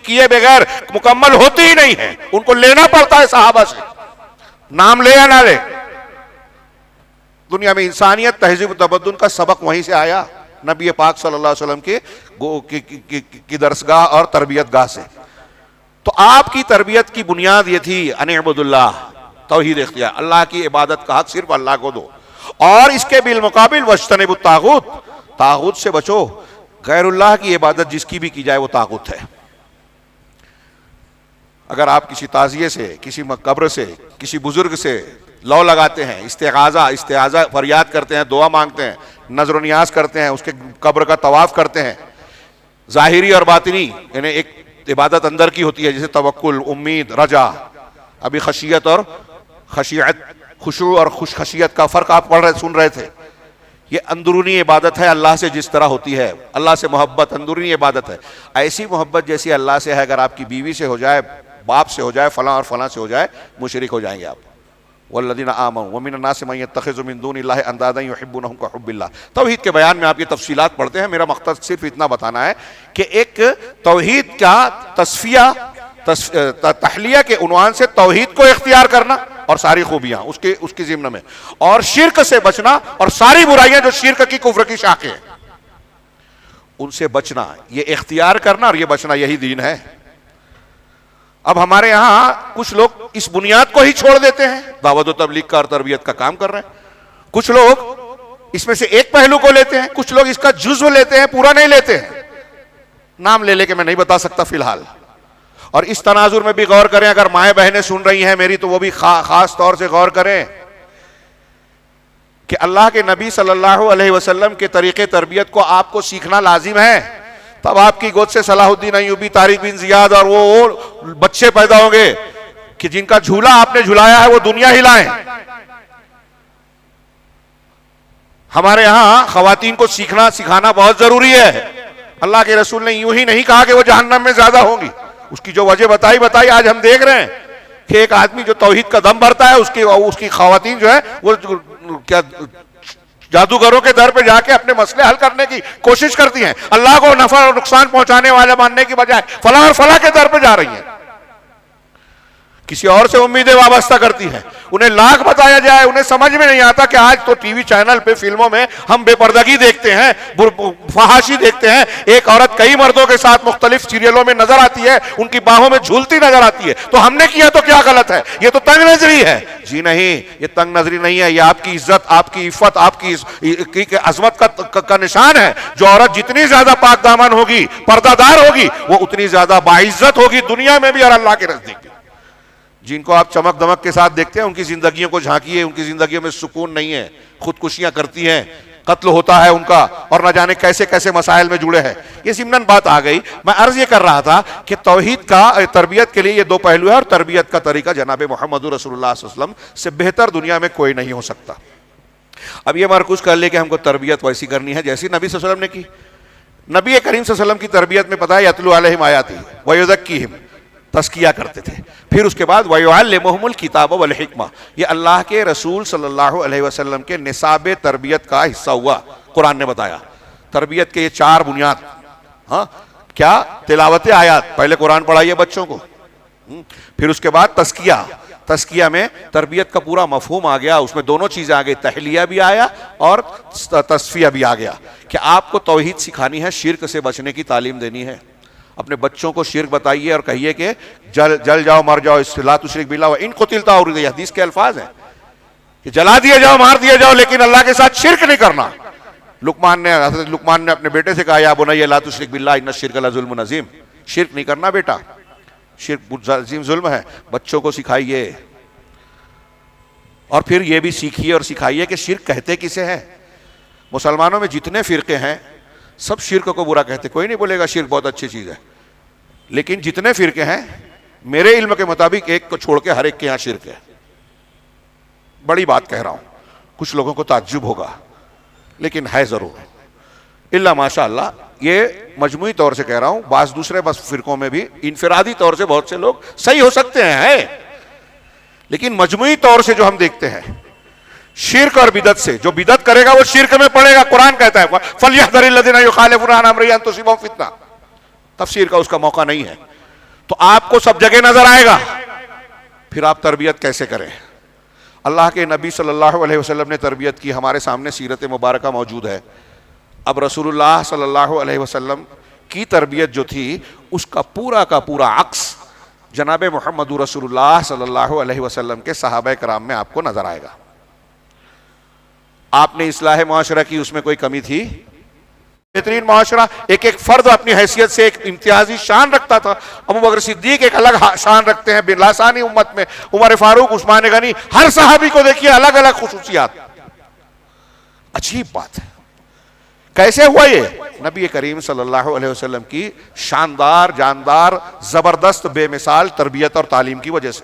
کیے بغیر مکمل ہوتی ہی نہیں ہے. ان کو لینا پڑتا ہے صحابہ سے، نام لے یا نہ لے. دنیا میں انسانیت، تہذیب و تمدن کا سبق وہیں سے آیا، نبی پاک صلی اللہ علیہ وسلم کی درسگاہ اور تربیت گاہ سے. تو آپ کی تربیت کی بنیاد یہ تھی ان اعبد اللہ، توحید اختیار، اللہ کی عبادت کا حق صرف اللہ کو دو، اور اس کے بالمقابل واجتنبوا الطاغوت، طاغوت سے بچو، غیر اللہ کی عبادت جس کی بھی کی جائے وہ طاغوت ہے۔ اگر آپ کسی تعزیے سے، کسی قبر سے، کسی بزرگ سے لو لگاتے ہیں، استعاذہ فریاد کرتے ہیں، دعا مانگتے ہیں، نظر و نیاز کرتے ہیں، اس کے قبر کا طواف کرتے ہیں، ظاہری اور باطنی، یعنی ایک عبادت اندر کی ہوتی ہے جیسے توکل، امید، رجا، ابھی خشیت اور خشیت، خشوع اور خوش خشیت کا فرق آپ سن رہے تھے، یہ اندرونی عبادت ہے اللہ سے جس طرح ہوتی ہے، اللہ سے محبت اندرونی عبادت ہے۔ ایسی محبت جیسی اللہ سے ہے اگر آپ کی بیوی سے ہو جائے، باپ سے ہو جائے، فلاں اور فلاں سے ہو جائے، مشرک ہو جائیں گے آپ۔ والذین آمنوا ومن الناس من یتخذ من دون اللہ اندادا یحبونہم کحب اللہ۔ توحید کے بیان میں آپ یہ تفصیلات پڑھتے ہیں، میرا مقصد صرف اتنا بتانا ہے کہ ایک توحید کا تصفیہ، تحلیہ کے عنوان سے توحید کو اختیار کرنا اور ساری خوبیاں اس کی ضمن میں، اور شرک سے بچنا اور ساری برائیاں جو شرک کی، کفر کی شاخیں ہیں، ان سے بچنا، یہ اختیار کرنا اور یہ بچنا، یہی دین ہے۔ اب ہمارے یہاں کچھ لوگ اس بنیاد کو ہی چھوڑ دیتے ہیں، دعوت و تبلیغ کا اور تربیت کا کام کر رہے ہیں، کچھ لوگ اس میں سے ایک پہلو کو لیتے ہیں، کچھ لوگ اس کا جزو لیتے ہیں، پورا نہیں لیتے ہیں، نام لے کے میں نہیں بتا سکتا فی الحال۔ اور اس تناظر میں بھی غور کریں، اگر مائیں بہنیں سن رہی ہیں میری تو وہ بھی خاص طور سے غور کریں کہ اللہ کے نبی صلی اللہ علیہ وسلم کے طریقے تربیت کو آپ کو سیکھنا لازم ہے، تب آپ کی گود سے صلاح الدین ایوبی، طارق بن زیاد اور وہ بچے پیدا ہوں گے کہ جن کا جھولا آپ نے جھلایا ہے وہ دنیا ہلائیں۔ ہمارے ہاں خواتین کو سیکھنا سکھانا بہت ضروری ہے۔ اللہ کے رسول نے یوں ہی نہیں کہا کہ وہ جہنم میں زیادہ ہوں گی، اس کی جو وجہ بتائی آج ہم دیکھ رہے ہیں کہ ایک آدمی جو توحید کا دم بھرتا ہے، اس کی خواتین جو ہے وہ کیا جادوگروں کے در پہ جا کے اپنے مسئلے حل کرنے کی کوشش کرتی ہیں، اللہ کو نفع اور نقصان پہنچانے والے ماننے کی بجائے فلاں اور فلاں کے در پہ جا رہی ہیں، کسی اور سے امیدیں وابستہ کرتی ہیں، انہیں لاکھ بتایا جائے انہیں سمجھ میں نہیں آتا کہ آج تو ٹی وی چینل پہ فلموں میں ہم بے پردگی دیکھتے ہیں، فحاشی دیکھتے ہیں، ایک عورت کئی مردوں کے ساتھ مختلف سیریلوں میں نظر آتی ہے، ان کی باہوں میں جھولتی نظر آتی ہے، تو ہم نے کیا تو کیا غلط ہے؟ یہ تو تنگ نظری ہے۔ جی نہیں، یہ تنگ نظری نہیں ہے، یہ آپ کی عزت، آپ کی عفت، آپ کی عظمت کا نشان ہے۔ جو عورت جتنی زیادہ پاک دامن ہوگی، پردہ دار ہوگی، وہ اتنی زیادہ باعزت ہوگی دنیا میں بھی اور اللہ کے نزدیک بھی۔ جن کو آپ چمک دمک کے ساتھ دیکھتے ہیں ان کی زندگیوں کو جھانکیے، ان کی زندگیوں میں سکون نہیں ہے، خودکشیاں کرتی ہیں، قتل ہوتا ہے ان کا، اور نہ جانے کیسے کیسے مسائل میں جڑے ہیں۔ یہ ضمناً بات آ گئی۔ میں عرض یہ کر رہا تھا کہ توحید کا تربیت کے لیے یہ دو پہلو ہے، اور تربیت کا طریقہ جناب محمد رسول اللہ صلی اللہ علیہ وسلم سے بہتر دنیا میں کوئی نہیں ہو سکتا۔ اب یہ مرکوز کر لے کہ ہم کو تربیت ویسی کرنی ہے جیسی نبی صلی اللہ علیہ وسلم نے کی۔ نبی کریم صلی اللہ علیہ وسلم کی تربیت میں پتہ ہے یتلو علیہم آیاتہ ویزکیہم، تزکیہ کرتے تھے، پھر اس کے بعد وَيُعَلِّمُهُمُ الْكِتَابَ وَالْحِکْمَةَ، یہ اللہ کے رسول صلی اللہ علیہ وسلم کے نصاب تربیت کا حصہ ہوا۔ قرآن نے بتایا تربیت کے یہ چار بنیاد، کیا؟ تلاوت آیات، پہلے قرآن پڑھائیے بچوں کو، پھر اس کے بعد تزکیہ، تزکیہ میں تربیت کا پورا مفہوم آ گیا، اس میں دونوں چیزیں آ گئی، تحلیہ بھی آیا اور تصفیہ بھی آ گیا کہ آپ کو توحید سکھانی ہے، شرک سے بچنے کی تعلیم دینی ہے۔ اپنے بچوں کو شرک بتائیے اور کہیے کہ جل جاؤ مر جاؤ، لا تشرک باللہ وان قتلت، اور یہ حدیث کے الفاظ ہیں کہ جلا دیے جاؤ، مار دیے جاؤ، لیکن اللہ کے ساتھ شرک نہیں کرنا۔ حضرت لقمان نے اپنے بیٹے سے کہا یا بنی لا تشرک باللہ ان الشرک لظلم عظیم، شرک نہیں کرنا بیٹا، شرک عظیم ظلم ہے۔ بچوں کو سکھائیے، اور پھر یہ بھی سیکھیے اور سکھائیے کہ شرک کہتے کسے ہیں۔ مسلمانوں میں جتنے فرقے ہیں سب شرک کو برا کہتے، کوئی نہیں بولے گا شرک بہت اچھی چیز ہے، لیکن جتنے فرقے ہیں میرے علم کے مطابق ایک کو چھوڑ کے ہر ایک کے یہاں شرک ہے۔ بڑی بات کہہ رہا ہوں، کچھ لوگوں کو تعجب ہوگا لیکن ہے ضرور، الا ماشاء اللہ۔ یہ مجموعی طور سے کہہ رہا ہوں، بعض دوسرے بس فرقوں میں بھی انفرادی طور سے بہت سے لوگ صحیح ہو سکتے ہیں، لیکن مجموعی طور سے جو ہم دیکھتے ہیں شرک اور بدعت سے، جو بدعت کرے گا وہ شرک میں پڑے گا۔ قرآن کہتا ہے فَلْيَحْذَرِ الَّذِينَ يُخَالِفُونَ عَنْ أَمْرِهِ أَن تُصِيبَهُمْ فِتْنَةٌ، تفسیر کا اس کا موقع نہیں ہے، تو آپ کو سب جگہ نظر آئے گا، پھر آپ تربیت کیسے کریں؟ اللہ کے نبی صلی اللہ علیہ وسلم نے تربیت کی، ہمارے سامنے سیرت مبارکہ موجود ہے۔ اب رسول اللہ صلی اللہ علیہ وسلم کی تربیت جو تھی اس کا پورا عکس جناب محمد رسول اللہ صلی اللہ علیہ وسلم کے صحابہ کرام میں آپ کو نظر آئے گا. آپ نے اصلاح معاشرہ کی، اس میں کوئی کمی تھی؟ بہترین معاشرہ، ایک ایک فرد اپنی حیثیت سے ایک امتیازی شان رکھتا تھا. ابو بکر صدیق ایک الگ شان رکھتے ہیں بلاسانی امت میں، عمر فاروق، عثمان غنی، ہر صحابی کو دیکھیے الگ الگ خصوصیات. عجیب بات ہے. کیسے ہوا یہ؟ نبی کریم صلی اللہ علیہ وسلم کی شاندار، جاندار، زبردست، بے مثال تربیت اور تعلیم کی وجہ سے.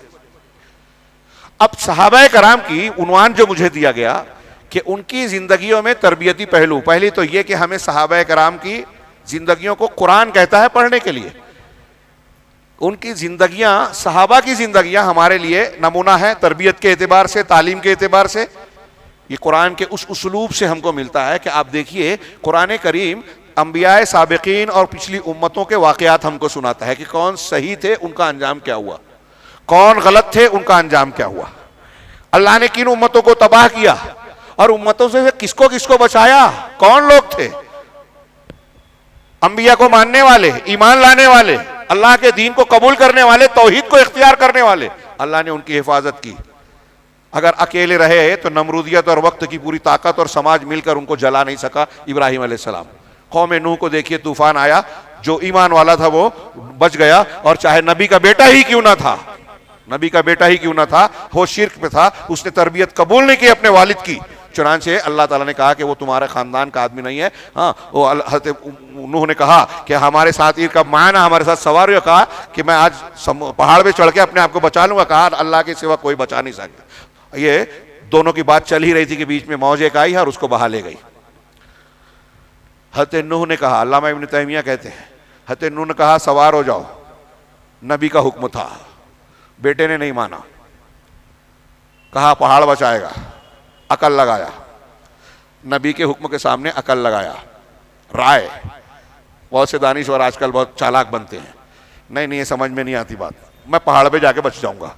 اب صحابہ کرام کی عنوان جو مجھے دیا گیا کہ ان کی زندگیوں میں تربیتی پہلو، پہلی تو یہ کہ ہمیں صحابہ کرام کی زندگیوں کو قرآن کہتا ہے پڑھنے کے لیے. ان کی زندگیاں، صحابہ کی زندگیاں ہمارے لیے نمونہ ہے تربیت کے اعتبار سے، تعلیم کے اعتبار سے. یہ قرآن کے اس اسلوب سے ہم کو ملتا ہے کہ آپ دیکھیے قرآن کریم انبیاء سابقین اور پچھلی امتوں کے واقعات ہم کو سناتا ہے کہ کون صحیح تھے، ان کا انجام کیا ہوا، کون غلط تھے، ان کا انجام کیا ہوا، اللہ نے کن امتوں کو تباہ کیا اور امتوں سے کس کو بچایا، کون لوگ تھے. انبیاء کو ماننے والے، ایمان لانے والے، اللہ کے دین کو قبول کرنے والے، توحید کو اختیار کرنے والے، اللہ نے ان کی حفاظت کی. اگر اکیلے رہے تو نمرودیت اور وقت کی پوری طاقت اور سماج مل کر ان کو جلا نہیں سکا. ابراہیم علیہ السلام، قوم نوح کو دیکھیے، طوفان آیا، جو ایمان والا تھا وہ بچ گیا، اور چاہے نبی کا بیٹا ہی کیوں نہ تھا، نبی کا بیٹا ہی کیوں نہ تھا، وہ شرک پہ تھا، اس نے تربیت قبول نہیں کی اپنے والد کی. چنانچہ اللہ تعالیٰ نے کہا کہ وہ تمہارے خاندان کا آدمی نہیں ہے. ہاں، وہ حضرت نوح نے کہا کہ ہمارے ساتھ ارکب معنا، ہمارے ساتھ سوار ہوئے، کہا کہ میں آج پہاڑ پہ چڑھ کے اپنے آپ کو بچا لوں گا. کہا اللہ کے سوا کوئی بچا نہیں سکتا. یہ دونوں کی بات چل ہی رہی تھی کہ بیچ میں موج ایک آئی اور اس کو بہا لے گئی. حضرت نوح نے کہا، علامہ ابن تیمیہ کہتے ہیں، حضرت نوح نے کہا سوار ہو جاؤ، نبی کا حکم تھا، بیٹے نے نہیں مانا، کہا پہاڑ بچائے گا، عقل لگایا، نبی کے حکم کے سامنے عقل لگایا، رائے. بہت سے دانشور آج کل بہت چالاک بنتے ہیں، نہیں یہ سمجھ میں نہیں آتی بات، میں پہاڑ پہ جا کے بچ جاؤں گا.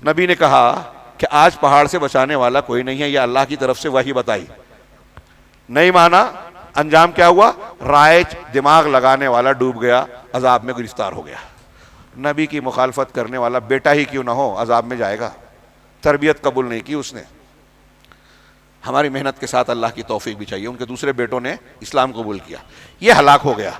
نبی نے کہا کہ آج پہاڑ سے بچانے والا کوئی نہیں ہے، یہ اللہ کی طرف سے وحی بتائی. نہیں مانا، انجام کیا ہوا؟ رائے دماغ لگانے والا ڈوب گیا، عذاب میں گرفتار ہو گیا. نبی کی مخالفت کرنے والا بیٹا ہی کیوں نہ ہو عذاب میں جائے گا. تربیت قبول نہیں کی اس نے. ہماری محنت کے ساتھ اللہ کی توفیق بھی چاہیے. ان کے دوسرے بیٹوں نے اسلام قبول کیا، یہ ہلاک ہو گیا.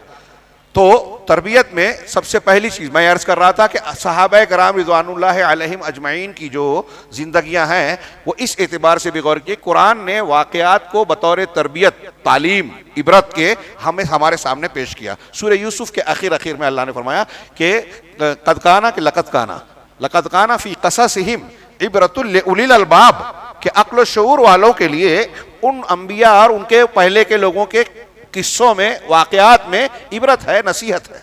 تو تربیت میں سب سے پہلی چیز میں عرض کر رہا تھا کہ صحابہ کرام رضوان اللہ علیہم اجمعین کی جو زندگیاں ہیں وہ اس اعتبار سے بھی غور کی، قرآن نے واقعات کو بطور تربیت، تعلیم، عبرت کے ہمارے سامنے پیش کیا. سورہ یوسف کے اخیر میں اللہ نے فرمایا کہ لقد کانا فی قصصہم عبرۃ لأولی الالباب، کہ عقل و شعور والوں کے لیے ان انبیاء اور ان کے پہلے کے لوگوں کے قصوں میں، واقعات میں عبرت ہے، نصیحت ہے،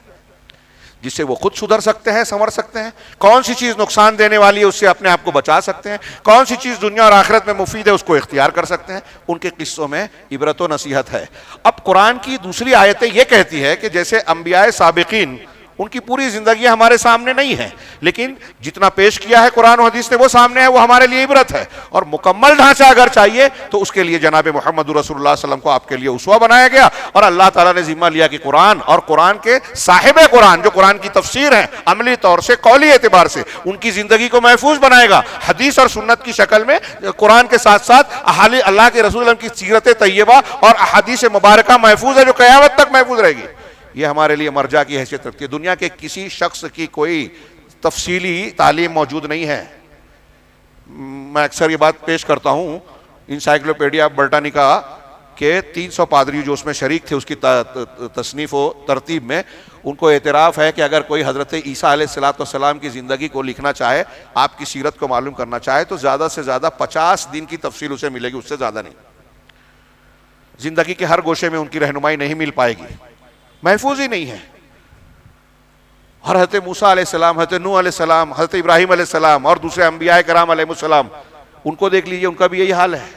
جس سے وہ خود سدھر سکتے ہیں، سنور سکتے ہیں. کون سی چیز نقصان دینے والی ہے اس سے اپنے آپ کو بچا سکتے ہیں، کون سی چیز دنیا اور آخرت میں مفید ہے اس کو اختیار کر سکتے ہیں. ان کے قصوں میں عبرت و نصیحت ہے. اب قرآن کی دوسری آیتیں یہ کہتی ہے کہ جیسے انبیاء سابقین، ان کی پوری زندگی ہمارے سامنے نہیں ہے، لیکن جتنا پیش کیا ہے قرآن و حدیث نے وہ سامنے ہے، وہ ہمارے لیے عبرت ہے. اور مکمل ڈھانچہ اگر چاہیے تو اس کے لیے جناب محمد رسول اللہ صلی اللہ علیہ وسلم کو آپ کے لیے اسوہ بنایا گیا. اور اللہ تعالیٰ نے ذمہ لیا کہ قرآن اور قرآن کے صاحب قرآن جو قرآن کی تفسیر ہے، عملی طور سے، قولی اعتبار سے ان کی زندگی کو محفوظ بنائے گا. حدیث اور سنت کی شکل میں قرآن کے ساتھ ساتھ اللہ کے رسول کی سیرت طیبہ اور احادیث مبارکہ محفوظ ہے، جو قیامت تک محفوظ رہے گی. یہ ہمارے لیے مرجع کی حیثیت رکھتی ہے. دنیا کے کسی شخص کی کوئی تفصیلی تعلیم موجود نہیں ہے. میں اکثر یہ بات پیش کرتا ہوں، انسائکلوپیڈیا برٹانیکا کے 300 پادری جو اس میں شریک تھے، اس کی تصنیف و ترتیب میں، ان کو اعتراف ہے کہ اگر کوئی حضرت عیسیٰ علیہ السلام کی زندگی کو لکھنا چاہے، آپ کی سیرت کو معلوم کرنا چاہے، تو زیادہ سے زیادہ 50 دن کی تفصیل اسے ملے گی، اس سے زیادہ نہیں. زندگی کے ہر گوشے میں ان کی رہنمائی نہیں مل پائے گی، محفوظ ہی نہیں ہے. اور حضرت موسیٰ علیہ السلام، حضرت نوح علیہ السلام، حضرت ابراہیم علیہ السلام اور دوسرے انبیاء کرام علیہ السلام، ان کو دیکھ لیجئے، ان کا بھی یہی حال ہے.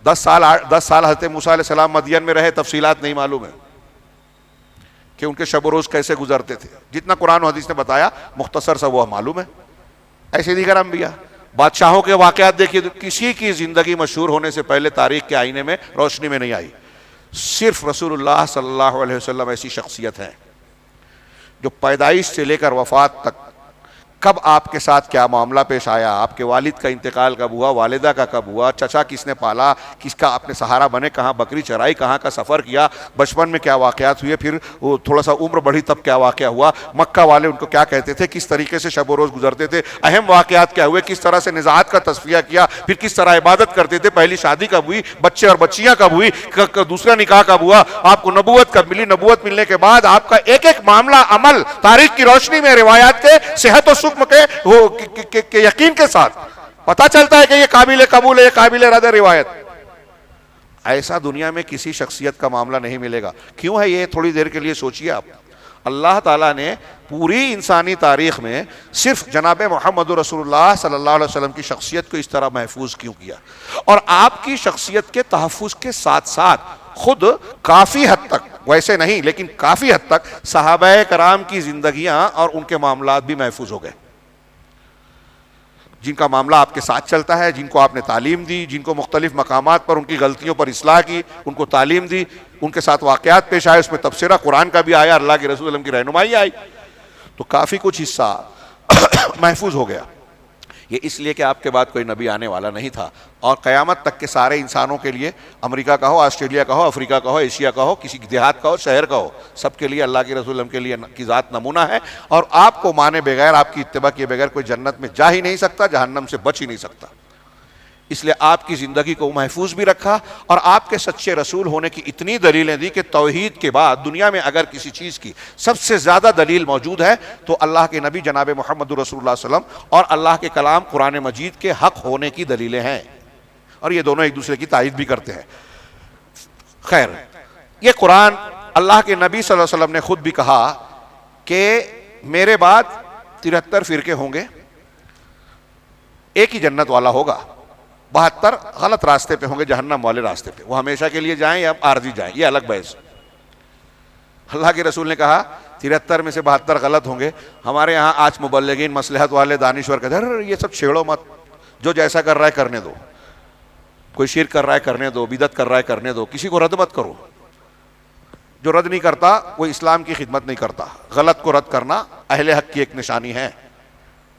10 سال حضرت موسیٰ علیہ السلام مدین میں رہے، تفصیلات نہیں معلوم ہے کہ ان کے شب و روز کیسے گزرتے تھے. جتنا قرآن و حدیث نے بتایا مختصر سا وہ معلوم ہے. ایسے دیگر انبیاء، بادشاہوں کے واقعات دیکھیے، کسی کی زندگی مشہور ہونے سے پہلے تاریخ کے آئینے میں روشنی میں نہیں آئی. صرف رسول اللہ صلی اللہ علیہ وسلم ایسی شخصیت ہے جو پیدائش سے لے کر وفات تک کب آپ کے ساتھ کیا معاملہ پیش آیا، آپ کے والد کا انتقال کب ہوا، والدہ کا کب ہوا، چچا کس نے پالا، کس کا آپ نے سہارا بنے، کہاں بکری چرائی، کہاں کا سفر کیا، بچپن میں کیا واقعات ہوئے، پھر وہ تھوڑا سا عمر بڑھی تب کیا واقعہ ہوا، مکہ والے ان کو کیا کہتے تھے، کس طریقے سے شب و روز گزرتے تھے، اہم واقعات کیا ہوئے، کس طرح سے نزاعات کا تصفیہ کیا، پھر کس طرح عبادت کرتے تھے، پہلی شادی کب ہوئی، بچے اور بچیاں کب ہوئی، دوسرا نکاح کب ہوا، آپ کو نبوت کب ملی، نبوت ملنے کے بعد آپ کا ایک ایک معاملہ عمل تاریخ کی روشنی میں روایات کے صحت و سقم کے یقین کے ساتھ پتا چلتا ہے کہ یہ قابل قبول ہے، یہ قابل رد روایت. ایسا دنیا میں کسی شخصیت کا معاملہ نہیں ملے گا. کیوں ہے یہ؟ تھوڑی دیر کے لیے سوچئے آپ. اللہ تعالیٰ نے پوری انسانی تاریخ میں صرف جناب محمد رسول اللہ صلی اللہ علیہ وسلم کی شخصیت کو اس طرح محفوظ کیوں کیا؟ اور آپ کی شخصیت کے تحفظ کے ساتھ ساتھ خود کافی حد تک، ویسے نہیں لیکن کافی حد تک، صحابہ کرام کی زندگیاں اور ان کے معاملات بھی محفوظ ہو گئے، جن کا معاملہ آپ کے ساتھ چلتا ہے، جن کو آپ نے تعلیم دی، جن کو مختلف مقامات پر ان کی غلطیوں پر اصلاح کی، ان کو تعلیم دی، ان کے ساتھ واقعات پیش آئے، اس میں تبصرہ قرآن کا بھی آیا، اللہ کے رسول اللہ کی رہنمائی آئی، تو کافی کچھ حصہ محفوظ ہو گیا. یہ اس لیے کہ آپ کے بعد کوئی نبی آنے والا نہیں تھا، اور قیامت تک کے سارے انسانوں کے لیے، امریکہ کا ہو، آسٹریلیا کا ہو، افریقہ کا ہو، ایشیا کا ہو، کسی دیہات کا ہو، شہر کا ہو، سب کے لیے اللہ کے رسول اللہ کے لیے کی ذات نمونہ ہے. اور آپ کو مانے بغیر، آپ کی اتباع کیے بغیر کوئی جنت میں جا ہی نہیں سکتا، جہنم سے بچ ہی نہیں سکتا. اس لیے آپ کی زندگی کو محفوظ بھی رکھا، اور آپ کے سچے رسول ہونے کی اتنی دلیلیں دی کہ توحید کے بعد دنیا میں اگر کسی چیز کی سب سے زیادہ دلیل موجود ہے تو اللہ کے نبی جناب محمد رسول اللہ صلی اللہ علیہ وسلم اور اللہ کے کلام قرآن مجید کے حق ہونے کی دلیلیں ہیں، اور یہ دونوں ایک دوسرے کی تائید بھی کرتے ہیں. خیر، یہ قرآن، اللہ کے نبی صلی اللہ علیہ وسلم نے خود بھی کہا کہ میرے بعد 73 فرقے ہوں گے، ایک ہی جنت والا ہوگا، 72 غلط راستے پہ ہوں گے، جہنم والے راستے پہ، وہ ہمیشہ کے لیے جائیں یا عارضی جائیں، یہ الگ بحث. اللہ کے رسول نے کہا 73 میں سے 72 غلط ہوں گے. ہمارے یہاں آج مبلغین، مصلحت والے، دانشور کہتے ہیں یہ سب چھیڑو مت، جو جیسا کر رہا ہے کرنے دو، کوئی شرک کر رہا ہے کرنے دو، بدعت کر رہا ہے کرنے دو، کسی کو رد مت کرو. جو رد نہیں کرتا وہ اسلام کی خدمت نہیں کرتا. غلط کو رد کرنا اہل حق کی ایک نشانی ہے.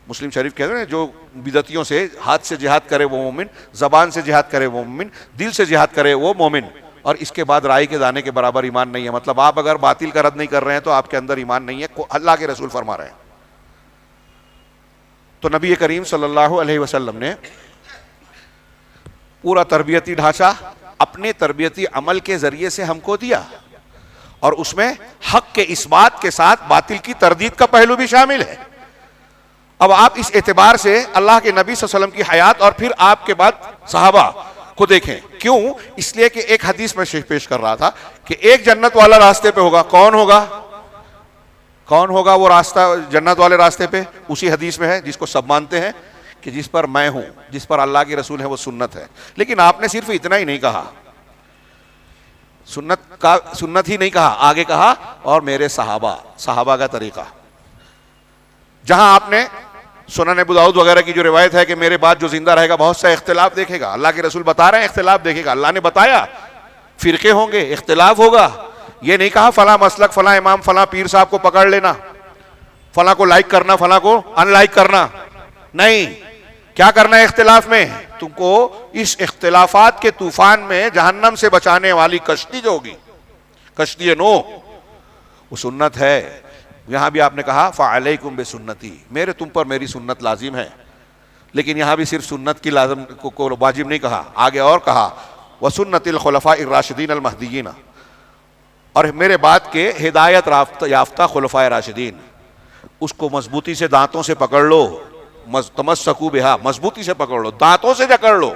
مسلم شریف کہتے ہیں جو بدعتیوں سے ہاتھ سے جہاد کرے وہ مومن، زبان سے جہاد کرے وہ مومن، دل سے جہاد کرے وہ مومن، اور اس کے بعد رائی کے دانے کے برابر ایمان نہیں ہے. مطلب آپ اگر باطل کا رد نہیں کر رہے ہیں تو آپ کے اندر ایمان نہیں ہے، اللہ کے رسول فرما رہے ہیں. تو نبی کریم صلی اللہ علیہ وسلم نے پورا تربیتی ڈھانچہ اپنے تربیتی عمل کے ذریعے سے ہم کو دیا، اور اس میں حق کے اس بات کے ساتھ باطل کی تردید کا پہلو بھی شامل ہے. اب آپ اس اعتبار سے اللہ کے نبی صلی اللہ علیہ وسلم کی حیات اور پھر آپ کے بعد صحابہ کو دیکھیں. کیوں؟ اس لیے کہ ایک حدیث میں پیش کر رہا تھا کہ ایک جنت والا راستے پہ ہوگا. کون ہوگا؟ کون ہوگا وہ راستہ جنت والے راستے پہ؟ اسی حدیث میں ہے جس کو سب مانتے ہیں کہ جس پر میں ہوں، جس پر اللہ کے رسول ہے، وہ سنت ہے. لیکن آپ نے صرف اتنا ہی نہیں کہا، سنت ہی نہیں کہا، آگے کہا اور میرے صحابہ کا طریقہ. جہاں آپ نے سنن ابو داؤد وغیرہ کی جو روایت ہے کہ میرے بعد جو زندہ رہے گا بہت سا اختلاف دیکھے گا، اللہ کے رسول بتا رہے ہیں اختلاف دیکھے گا. اللہ نے بتایا فرقے ہوں گے، اختلاف ہوگا. یہ نہیں کہا فلاں مسلک، فلاں امام، فلاں پیر صاحب کو پکڑ لینا، فلاں کو لائک کرنا، فلاں کو ان لائک کرنا. نہیں، کیا کرنا ہے اختلاف میں؟ تم کو اس اختلافات کے طوفان میں جہنم سے بچانے والی کشتی جو ہوگی، کشتی نو، وہ سنت ہے. یہاں بھی آپ نے کہا فعلیکم بسنتی، میرے تم پر میری سنت لازم ہے. لیکن یہاں بھی صرف سنت کی لازم کو واجب نہیں کہا، آگے اور کہا وسنت الخلفاء الراشدین المہدیین، اور میرے بعد کے ہدایت یافتہ خلفاء راشدین. اس کو مضبوطی سے دانتوں سے پکڑ لو، تمسکوا بہا، مضبوطی سے پکڑ لو، دانتوں سے جکڑ لو.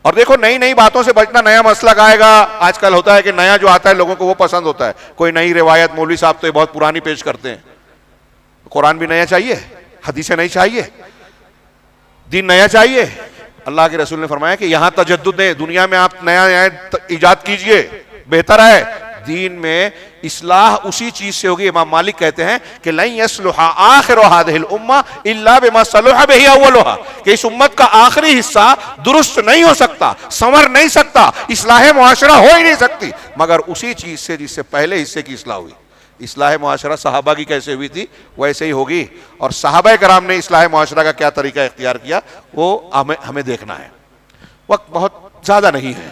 اور دیکھو نئی نئی باتوں سے بچنا. نیا مسلک آئے گا، آج کل ہوتا ہے کہ نیا جو آتا ہے لوگوں کو وہ پسند ہوتا ہے. کوئی نئی روایت، مولوی صاحب تو یہ بہت پرانی پیش کرتے ہیں. قرآن بھی نیا چاہیے، حدیثیں نہیں چاہیے، دین نیا چاہیے. اللہ کے رسول نے فرمایا کہ یہاں تجدد ہے، دنیا میں آپ نیا ایجاد کیجئے، بہتر ہے. دین میں اصلاح اسی چیز سے ہوگی. امام مالک کہتے ہیں کہ لن يصلح آخر هذه الامه الا بما صلح به اولها، کہ اس امت کا آخری حصہ درست نہیں ہو سکتا، سنور نہیں سکتا، اصلاح معاشرہ ہو ہی نہیں سکتی مگر اسی چیز سے جس سے پہلے حصے کی اصلاح ہوئی. اصلاح معاشرہ صحابہ کی کیسے ہوئی تھی ویسے ہی ہوگی، اور صحابہ کرام نے اصلاح معاشرہ کا کیا طریقہ اختیار کیا وہ ہمیں دیکھنا ہے۔ وقت بہت زیادہ نہیں ہے،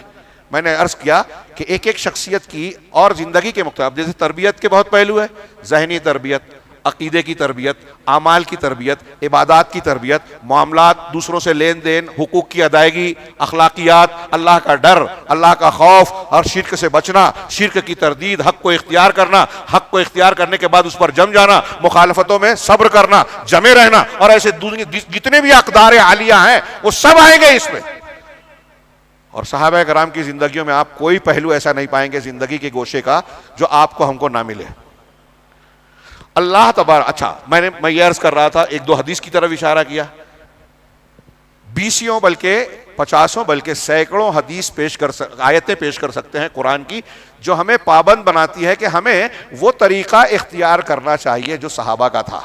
میں نے عرض کیا کہ ایک ایک شخصیت کی اور زندگی کے مختلف، جیسے تربیت کے بہت پہلو ہے، ذہنی تربیت، عقیدے کی تربیت، اعمال کی تربیت، عبادات کی تربیت، معاملات، دوسروں سے لین دین، حقوق کی ادائیگی، اخلاقیات، اللہ کا ڈر، اللہ کا خوف اور شرک سے بچنا، شرک کی تردید، حق کو اختیار کرنا، حق کو اختیار کرنے کے بعد اس پر جم جانا، مخالفتوں میں صبر کرنا، جمے رہنا، اور ایسے جتنے بھی اقدار عالیہ ہیں وہ سب آئیں گے اس میں۔ اور صحابہ کرام کی زندگیوں میں آپ کوئی پہلو ایسا نہیں پائیں گے زندگی کے گوشے کا جو آپ کو ہم کو نہ ملے۔ اللہ تبارک، اچھا میں یہ عرض کر رہا تھا، ایک دو حدیث کی طرف اشارہ کیا، 20 بلکہ 50 بلکہ سینکڑوں حدیث آیتیں پیش کر سکتے ہیں قرآن کی جو ہمیں پابند بناتی ہے کہ ہمیں وہ طریقہ اختیار کرنا چاہیے جو صحابہ کا تھا۔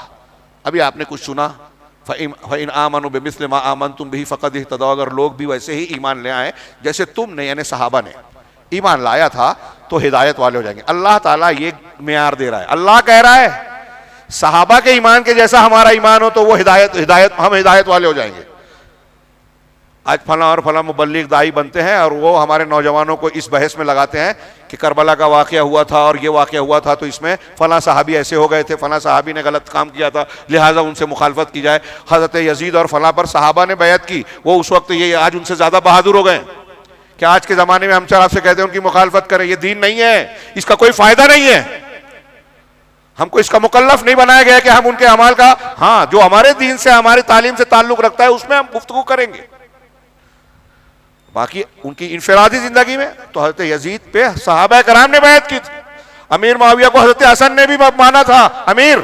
ابھی آپ نے کچھ سنا، فَإِنْ آمَنُوا بِمِثْلِ مَا آمَنْتُمْ بِهِ فَقَدِ اهْتَدَوْا، اگر لوگ بھی ویسے ہی ایمان لے آئیں جیسے تم نے، یعنی صحابہ نے ایمان لایا تھا تو ہدایت والے ہو جائیں گے۔ اللہ تعالیٰ یہ معیار دے رہا ہے، اللہ کہہ رہا ہے صحابہ کے ایمان کے جیسا ہمارا ایمان ہو تو وہ ہم ہدایت والے ہو جائیں گے۔ آج فلاں اور فلاں مبلغ دائی بنتے ہیں اور وہ ہمارے نوجوانوں کو اس بحث میں لگاتے ہیں کہ کربلا کا واقعہ ہوا تھا اور یہ واقعہ ہوا تھا تو اس میں فلاں صحابی ایسے ہو گئے تھے، فلاں صحابی نے غلط کام کیا تھا لہٰذا ان سے مخالفت کی جائے۔ حضرت یزید اور فلاں پر صحابہ نے بیعت کی، وہ اس وقت یہ آج ان سے زیادہ بہادر ہو گئے۔ کیا آج کے زمانے میں ہم آپ سے کہتے ہیں ان کی مخالفت کریں؟ یہ دین نہیں ہے، اس کا کوئی فائدہ نہیں ہے، ہم کو اس کا مکلف نہیں بنایا گیا کہ ہم ان کے اعمال کا، ہاں جو ہمارے دین سے ہماری تعلیم سے تعلق رکھتا ہے اس میں ہم گفتگو کریں گے۔ باقی ان کی انفرادی زندگی میں تو حضرت یزید پہ صحابہ کرام نے بیعت کی تھی، امیر معاویہ کو حضرت حسن نے بھی مانا تھا امیر،